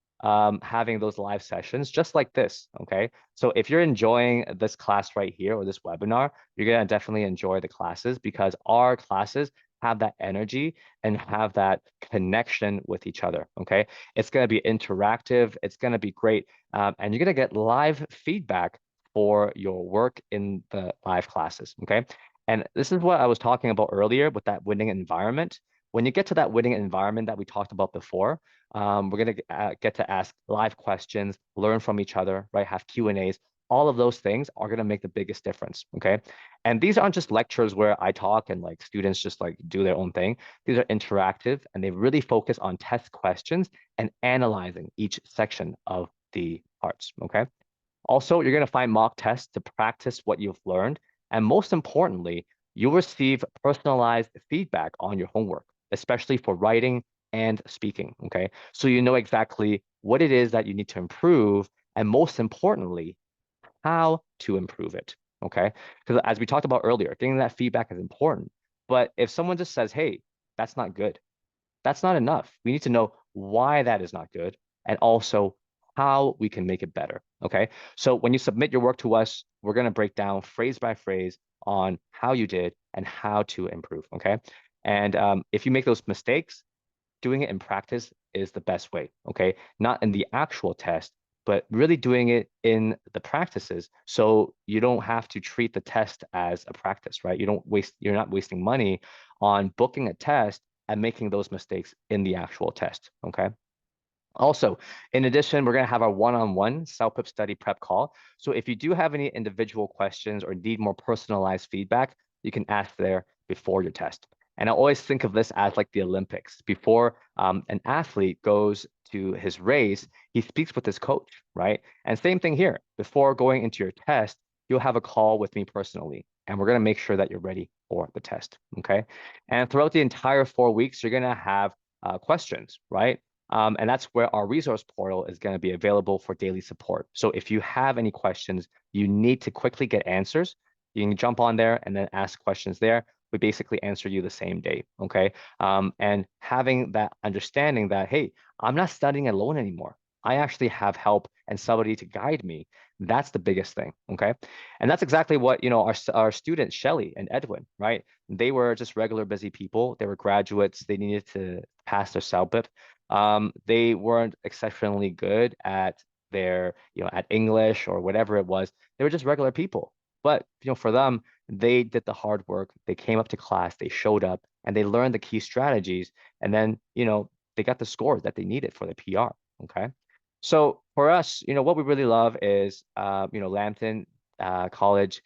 having those live sessions just like this, okay? So if you're enjoying this class right here or this webinar, you're gonna definitely enjoy the classes because our classes have that energy and have that connection with each other, okay? It's gonna be interactive, it's gonna be great, and you're gonna get live feedback for your work in the live classes, okay? And this is what I was talking about earlier with that winning environment. When you get to that winning environment that we talked about before, we're going to get to ask live questions, learn from each other, right? Have Q&As. All of those things are going to make the biggest difference, okay? And these aren't just lectures where I talk and like students just like do their own thing. These are interactive and they really focus on test questions and analyzing each section of the parts, okay? Also, you're going to find mock tests to practice what you've learned. And most importantly, you'll receive personalized feedback on your homework, especially for writing and speaking, okay? So you know exactly what it is that you need to improve, and most importantly, how to improve it. Okay. Because as we talked about earlier, getting that feedback is important. But if someone just says, hey, that's not good, that's not enough. We need to know why that is not good and also how we can make it better. Okay. So when you submit your work to us, we're going to break down phrase by phrase on how you did and how to improve. Okay. And if you make those mistakes, doing it in practice is the best way, okay? Not in the actual test, but really doing it in the practices. So you don't have to treat the test as a practice, right? You're not wasting money on booking a test and making those mistakes in the actual test, okay? Also, in addition, we're going to have our one-on-one CELPIP study prep call. So if you do have any individual questions or need more personalized feedback, you can ask there before your test. And I always think of this as like the Olympics. Before an athlete goes to his race, he speaks with his coach, right? And same thing here. Before going into your test, you'll have a call with me personally, and we're going to make sure that you're ready for the test, okay? And throughout the entire 4 weeks, you're going to have questions, right? And that's where our resource portal is going to be available for daily support. So if you have any questions, you need to quickly get answers. You can jump on there and then ask questions there. We basically answer you the same day, okay? And having that understanding that, hey, I'm not studying alone anymore. I actually have help and somebody to guide me. That's the biggest thing, okay? And that's exactly what, our students, Shelly and Edwin, right? They were just regular busy people. They were graduates. They needed to pass their CELPIP. They weren't exceptionally good at at English or whatever it was. They were just regular people. But, for them, they did the hard work. They came up to class, they showed up, and they learned the key strategies. And then, they got the scores that they needed for the PR. Okay. So for us, what we really love is, Lambton College.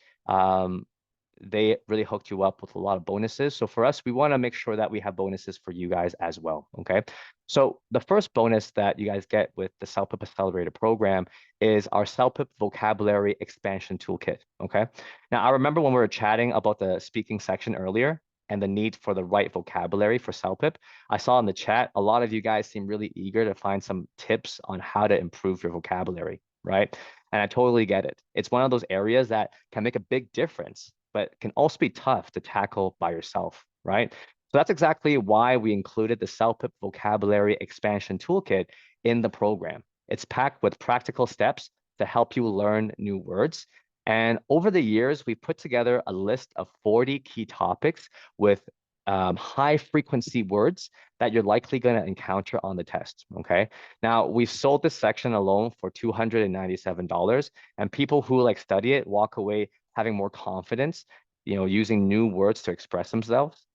They really hooked you up with a lot of bonuses. So for us, we want to make sure that we have bonuses for you guys as well. Okay. So the first bonus that you guys get with the CELPIP Accelerator program is our CELPIP Vocabulary Expansion Toolkit. Okay. Now, I remember when we were chatting about the speaking section earlier and the need for the right vocabulary for CELPIP, I saw in the chat, a lot of you guys seem really eager to find some tips on how to improve your vocabulary, right? And I totally get it. It's one of those areas that can make a big difference, but can also be tough to tackle by yourself, right? So that's exactly why we included the CELPIP Vocabulary Expansion Toolkit in the program. It's packed with practical steps to help you learn new words. And over the years, we've put together a list of 40 key topics with high frequency words that you're likely going to encounter on the test, okay? Now, we've sold this section alone for $297, and people who study it walk away having more confidence, using new words to express themselves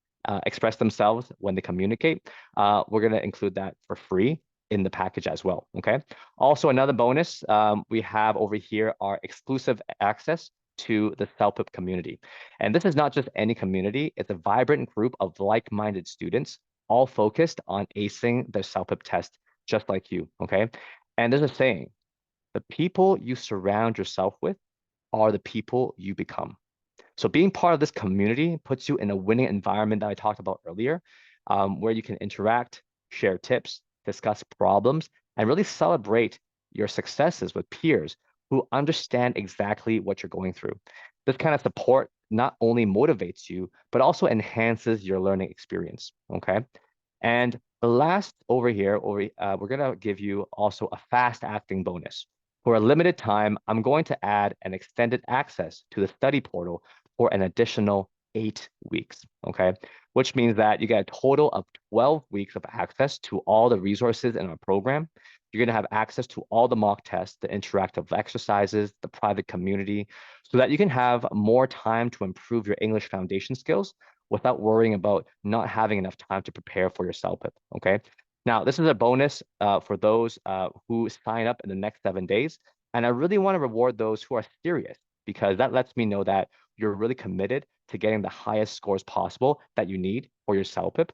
when they communicate. We're going to include that for free in the package as well, okay? Also, another bonus we have over here are exclusive access to the CELPIP community. And this is not just any community, it's a vibrant group of like-minded students, all focused on acing their CELPIP test, just like you, okay? And there's a saying, the people you surround yourself with are the people you become. So being part of this community puts you in a winning environment that I talked about earlier, where you can interact, share tips, discuss problems, and really celebrate your successes with peers who understand exactly what you're going through. This kind of support not only motivates you, but also enhances your learning experience, okay? And the last over here, we're gonna give you also a fast acting bonus. For a limited time, I'm going to add an extended access to the study portal for an additional 8 weeks, okay? Which means that you get a total of 12 weeks of access to all the resources in our program. You're gonna have access to all the mock tests, the interactive exercises, the private community, so that you can have more time to improve your English foundation skills without worrying about not having enough time to prepare for your CELPIP, okay? Now, this is a bonus for those who sign up in the next 7 days. And I really want to reward those who are serious, because that lets me know that you're really committed to getting the highest scores possible that you need for your CELPIP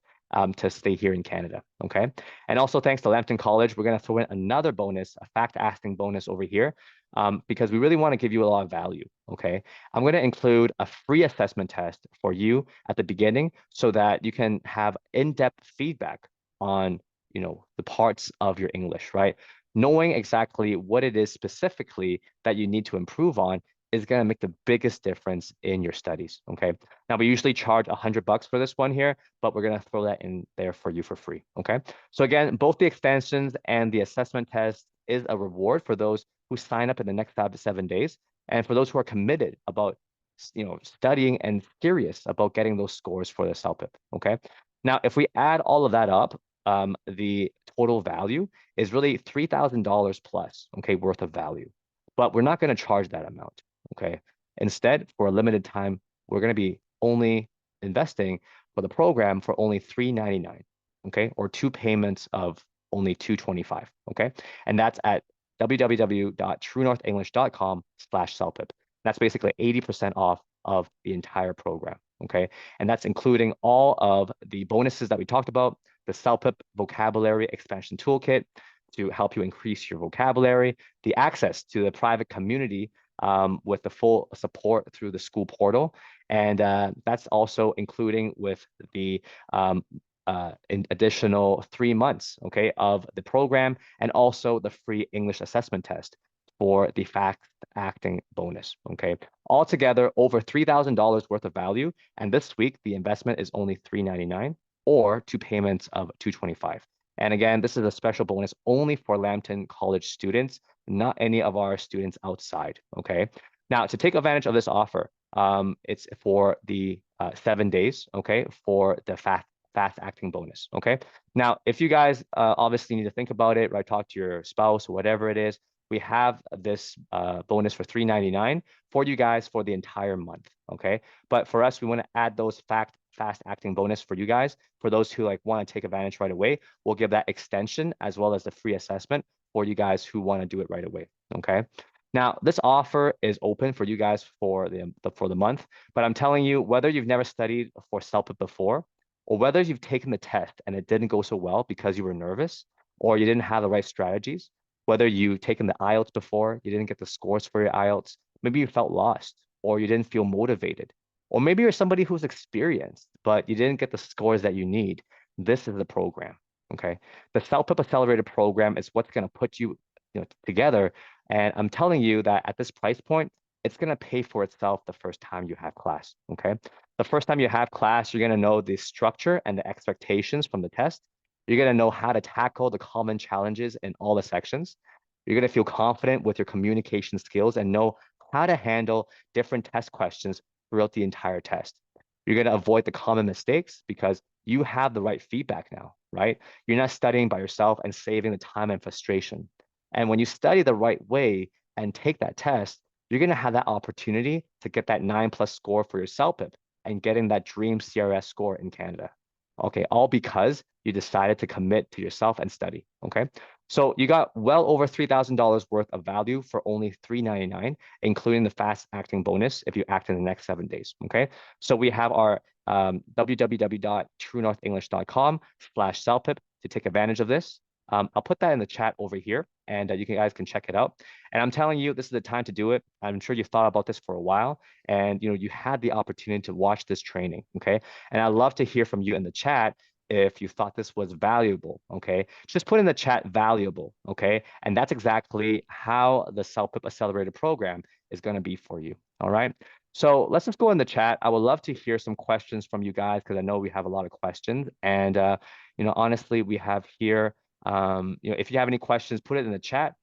to stay here in Canada, okay? And also thanks to Lambton College, we're going to throw in another bonus, a fact asking bonus over here, because we really want to give you a lot of value, okay? I'm going to include a free assessment test for you at the beginning so that you can have in-depth feedback on the parts of your English, right? knowing exactly what it is specifically that you need to improve on is going to make the biggest difference in your studies. Okay. Now we usually charge $100 for this one here, but we're going to throw that in there for you for free. Okay. So again, both the extensions and the assessment test is a reward for those who sign up in the next 5 to 7 days, and for those who are committed about studying and serious about getting those scores for the CELPIP. Okay. Now, if we add all of that up, the total value is really $3,000 plus, okay, worth of value. But we're not going to charge that amount, okay? Instead, for a limited time, we're going to be only investing for the program for only $399, okay, or two payments of only $225, okay? And that's at www.truenorthenglish.com/CELPIP. That's basically 80% off of the entire program, okay? And that's including all of the bonuses that we talked about, the CELPIP Vocabulary Expansion Toolkit to help you increase your vocabulary, the access to the private community with the full support through the school portal. And that's also including with the additional 3 months, okay, of the program, and also the free English assessment test for the fast acting bonus, okay? Altogether, over $3,000 worth of value. And this week, the investment is only $399 or two payments of $225. And again, this is a special bonus only for Lambton College students, not any of our students outside, okay? Now, to take advantage of this offer, it's for the 7 days, okay, for the fast acting bonus, okay? Now, if you guys obviously need to think about it, right, talk to your spouse or whatever it is, we have this bonus for $399 for you guys for the entire month, okay? But for us, we want to add those fast acting bonus for you guys. For those who like want to take advantage right away, we'll give that extension as well as the free assessment for you guys who want to do it right away, okay? Now, this offer is open for you guys for the month, but I'm telling you, whether you've never studied for CELPIP before, or whether you've taken the test and it didn't go so well because you were nervous or you didn't have the right strategies, whether you've taken the IELTS before, you didn't get the scores for your IELTS, maybe you felt lost or you didn't feel motivated, or maybe you're somebody who's experienced, but you didn't get the scores that you need. This is the program, okay? The CELPIP Accelerated program is what's going to put you, together. And I'm telling you that at this price point, it's going to pay for itself the first time you have class, okay? The first time you have class, you're going to know the structure and the expectations from the test. You're going to know how to tackle the common challenges in all the sections. You're going to feel confident with your communication skills and know how to handle different test questions throughout the entire test. You're going to avoid the common mistakes because you have the right feedback now, right? You're not studying by yourself and saving the time and frustration. And when you study the right way and take that test, you're going to have that opportunity to get that 9+ score for your CELPIP and getting that dream CRS score in Canada. Okay, all because you decided to commit to yourself and study, okay? So you got well over $3,000 worth of value for only $399, including the fast acting bonus if you act in the next 7 days, okay? So we have our www.truenorthenglish.com/CELPIP to take advantage of this. I'll put that in the chat over here, and you guys can check it out. And I'm telling you, this is the time to do it. I'm sure you've thought about this for a while, and you had the opportunity to watch this training, okay? And I'd love to hear from you in the chat if you thought this was valuable, okay? Just put in the chat valuable, okay? And that's exactly how the CELPIP Accelerated program is going to be for you, all right? So let's just go in the chat. I would love to hear some questions from you guys because I know we have a lot of questions. And, honestly, we have here, if you have any questions, put it in the chat.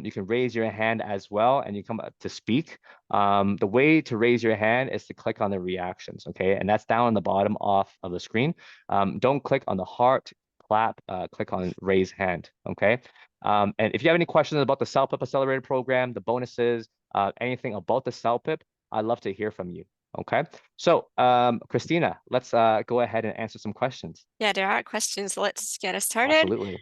You can raise your hand as well and you come up to speak. The way to raise your hand is to click on the reactions, okay? And that's down on the bottom off of the screen. Don't click on the heart, clap, click on raise hand, okay? And if you have any questions about the CELPIP Accelerated program, the bonuses, anything about the CELPIP, I'd love to hear from you, okay? So, Christina, let's go ahead and answer some questions. Yeah, there are questions. Let's get started. Absolutely.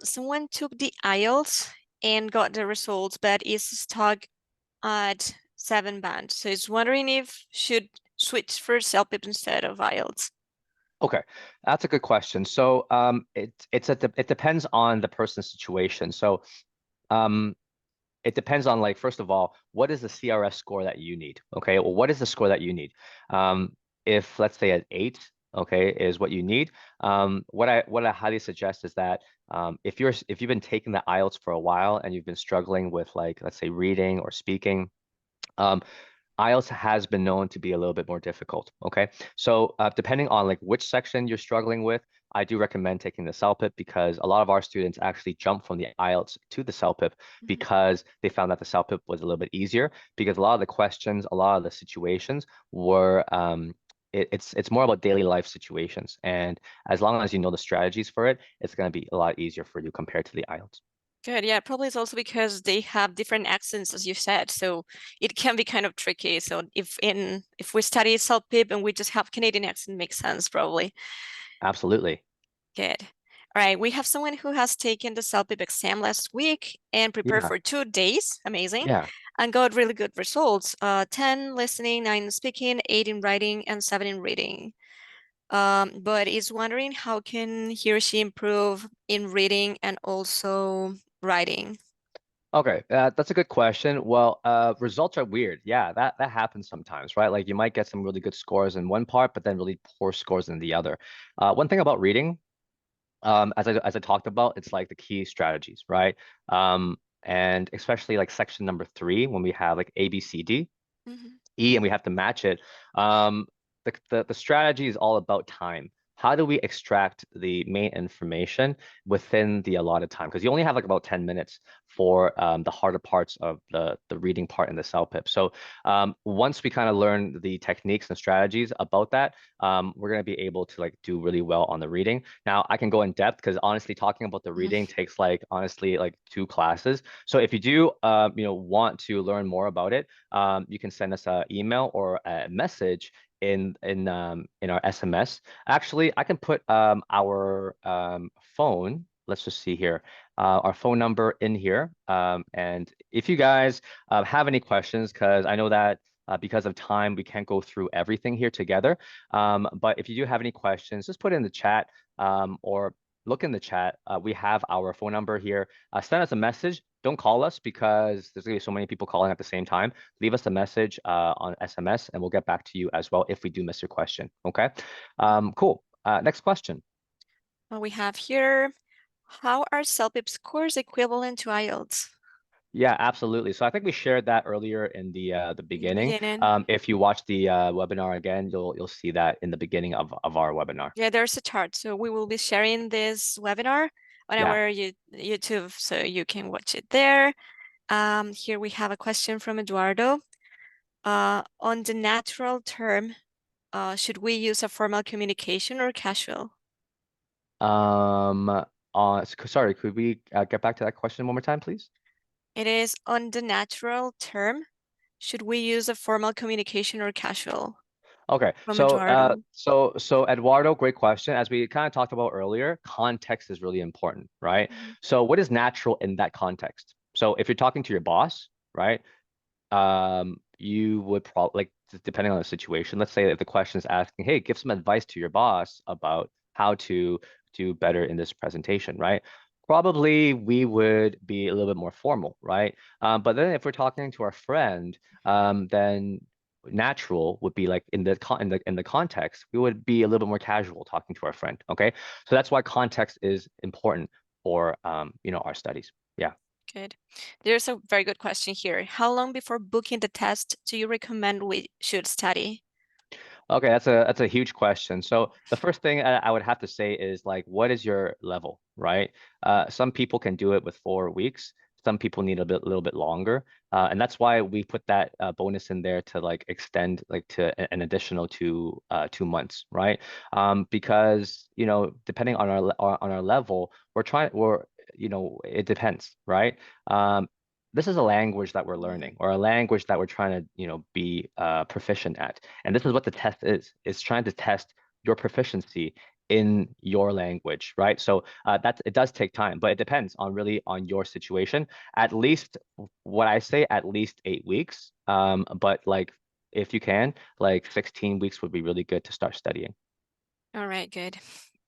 Someone took the IELTS and got the results, but is stuck at 7 band. So he's wondering if should switch for CELPIP instead of IELTS. Okay, that's a good question. So it depends on the person's situation. So it depends on, like, first of all, what is the CRS score that you need? Okay, well, what is the score that you need? If let's say at 8, okay, is what you need. What I highly suggest is that if you've been taking the IELTS for a while and you've been struggling with like let's say reading or speaking, um, IELTS has been known to be a little bit more difficult. Okay, so depending on like which section you're struggling with, I do recommend taking the CELPIP because a lot of our students actually jump from the IELTS to the CELPIP Mhm. because they found that the CELPIP was a little bit easier because a lot of the questions, a lot of the situations were it's more about daily life situations, and as long as you know the strategies for it, it's going to be a lot easier for you compared to the IELTS. Good. Yeah, probably it's also because they have different accents, as you said. So it can be kind of tricky. So if we study CELPIP and we just have Canadian accent, makes sense, probably. Absolutely. Good. All right, we have someone who has taken the CELPIP exam last week and prepared Yeah. for 2 days. Amazing. Yeah. And got really good results. 10 listening, 9 speaking, 8 in writing, and 7 in reading. But is wondering how can he or she improve in reading and also writing? Okay, that's a good question. Well, results are weird. Yeah, that happens sometimes, right? Like you might get some really good scores in one part, but then really poor scores in the other. One thing about reading, as I talked about, it's like the key strategies, right? And especially like section number three, when we have like A, B, C, D. Mhm. E and we have to match it. Um, the strategy is all about time. How do we extract the main information within the allotted time? Because you only have like about 10 minutes for the harder parts of the reading part in the CELPIP. So once we kind of learn the techniques and strategies about that, we're going to be able to like do really well on the reading. Now I can go in depth because honestly, talking about the reading takes like honestly like 2 classes. So if you do want to learn more about it, you can send us an email or a message in our SMS. Actually, I can put our phone. Let's just see here. Our phone number in here. And if you guys have any questions, because I know that because of time, we can't go through everything here together. But if you do have any questions, just put it in the chat or look in the chat. We have our phone number here. Send us a message. Don't call us because there's going to be so many people calling at the same time. Leave us a message on SMS and we'll get back to you as well if we do miss your question. Okay. Cool. Next question. What we have here, how are CELPIP scores equivalent to IELTS? Yeah, absolutely. So I think we shared that earlier in the In the beginning. beginning. If you watch the webinar again, you'll see that in the beginning of our webinar. Yeah, there's a chart. So we will be sharing this webinar on Yeah. our YouTube, so you can watch it there. Here we have a question from Eduardo. On the natural term, should we use a formal communication or casual? Sorry, could we get back to that question one more time, please? It is on the natural term. Should we use a formal communication or casual? Okay, From so Eduardo. Eduardo, great question. As we kind of talked about earlier, context is really important, right? Mhm. So what is natural in that context? So if you're talking to your boss, right? You would probably like depending on the situation. Let's say if the question is asking, "Hey, give some advice to your boss about how to do better in this presentation," right? Probably we would be a little bit more formal, right? But then if we're talking to our friend, then natural would be like in the context, we would be a little bit more casual talking to our friend. Okay, so that's why context is important for our studies. Yeah. Good. There's a very good question here. How long before booking the test do you recommend we should study? Okay, that's a huge question. So the first thing I would have to say is like, what is your level, right? Some people can do it with 4 weeks. Some people need a little bit longer, and that's why we put that bonus in there to like extend like to an additional 2 months, right? Because depending on our level, it depends, right? This is a language that we're Mhm. learning or a language that we're trying to be proficient at, and this is what the test is. It's trying to test your proficiency in your language, right? So that it does take time, but it depends on really on your situation. At least what I say, at least 8 weeks. But like if you can, like 16 weeks would be really good to start studying. All right, good.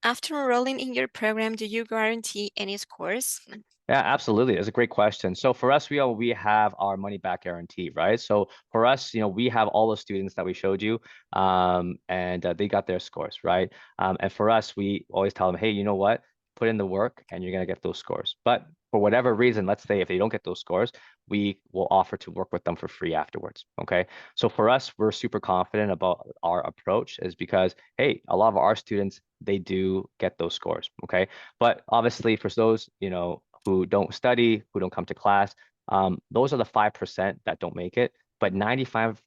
after enrolling in your program, do you guarantee any scores? Yeah, absolutely. It's a great question. So for us, we have our money back guarantee, right? So for us, we have all the students that we showed you, and they got their scores, right? And for us, we always tell them, hey, you know what? Put in the work, and you're gonna get those scores. But for whatever reason, let's say if they don't get those scores, we will offer to work with them for free afterwards. Okay. So for us, we're super confident about our approach, is because hey, a lot of our students, they do get those scores. Okay. But obviously, for those, who don't study, who don't come to class, those are the 5% that don't make it. But 95%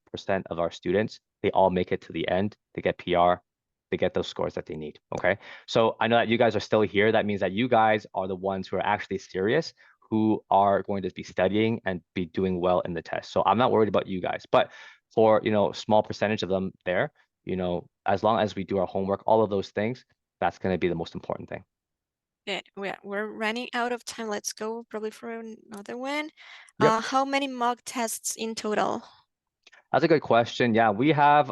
of our students, they all make it to the end. They get PR, they get those scores that they need. Okay. So I know that you guys are still here. That means that you guys are the ones who are actually serious, who are going to be studying and be doing well in the test. So I'm not worried about you guys. But for, small percentage of them there, as long as we do our homework, all of those things, that's going to be the most important thing. Yeah, we're running out of time. Let's go probably for another one. Yep. How many mock tests in total? That's a good question. Yeah, we have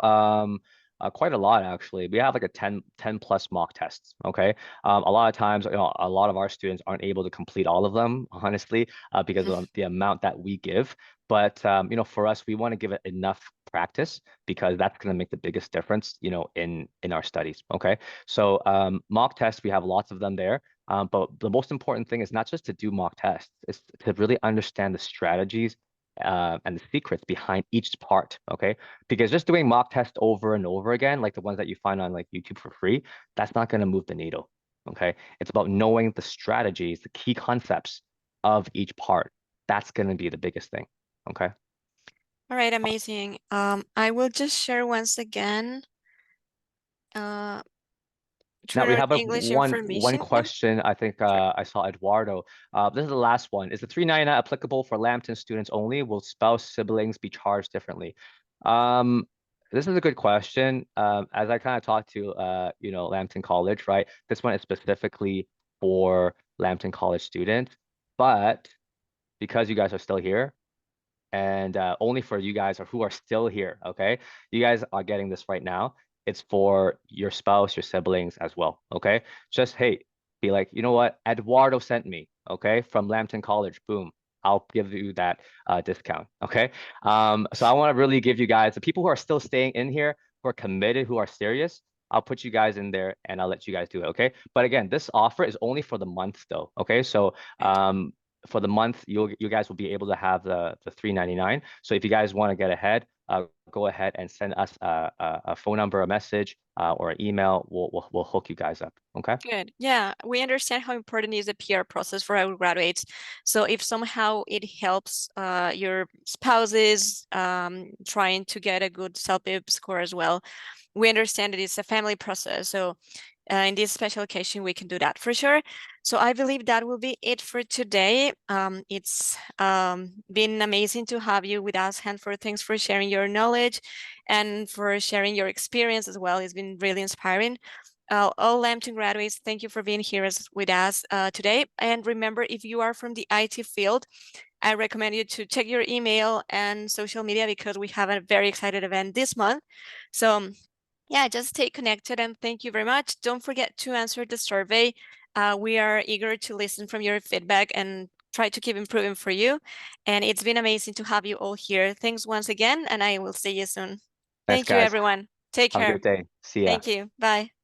quite a lot actually. We have like a 10 plus mock tests. Okay. A lot of times, a lot of our students aren't able to complete all of them, honestly, because of the amount that we give. But for us, we want to give it enough practice because that's going to make the biggest difference, in our studies. Okay. So mock tests, we have lots of them there. But the most important thing is not just to do mock tests, it's to really understand the strategies and the secrets behind each part, okay? Because just doing mock tests over and over again, like the ones that you find on like YouTube for free, that's not going to move the needle, okay? It's about knowing the strategies, the key concepts of each part. That's going to be the biggest thing, okay? All right, amazing. I will just share once again Now we tutor have English one information. Yep. question. I think Sure. I saw Eduardo. This is the last one. Is the 399 applicable for Lambton students only? Will spouse siblings be charged differently? Um, this is a good question. As I kind of talked to Lambton College, right? This one is specifically for Lambton College students, but because you guys are still here, and only for you guys or who are still here, okay? You guys are getting this right now. It's for your spouse, your siblings as well, okay? Just, hey, be like, you know what? Eduardo sent me, okay? From Lambton College, boom. I'll give you that discount, okay? So I want to really give you guys, the people who are still staying in here, who are committed, who are serious, I'll put you guys in there and I'll let you guys do it, okay? But again, this offer is only for the month though, okay? So Good. for the month, you guys will be able to have the 399. So if you guys want to get ahead, go ahead and send us a phone number, a message, or an email. We'll hook you guys up. Okay. Good. Yeah, we understand how important is the PR process for our graduates. So if somehow it helps your spouses trying to get a good CELPIP score as well, we understand that it's a family process. So in this special occasion, we can do that for sure. So I believe that will be it for today. It's been amazing to have you with us, Hanford. Thanks for sharing your knowledge and for sharing your experience as well. It's been really inspiring. All Lambton graduates, thank you for being here with us today. And remember, if you are from the IT field, I recommend you to check your email and social media because we have a very excited event this month. So yeah, just stay connected and thank you very much. Don't forget to answer the survey. We are eager to listen from your feedback and try to keep improving for you. And it's been amazing to have you all here. Thanks once again, and I will see you soon. Thanks, Thank you, guys. everyone. Take Have a care. great day. See ya. Thank you. Bye.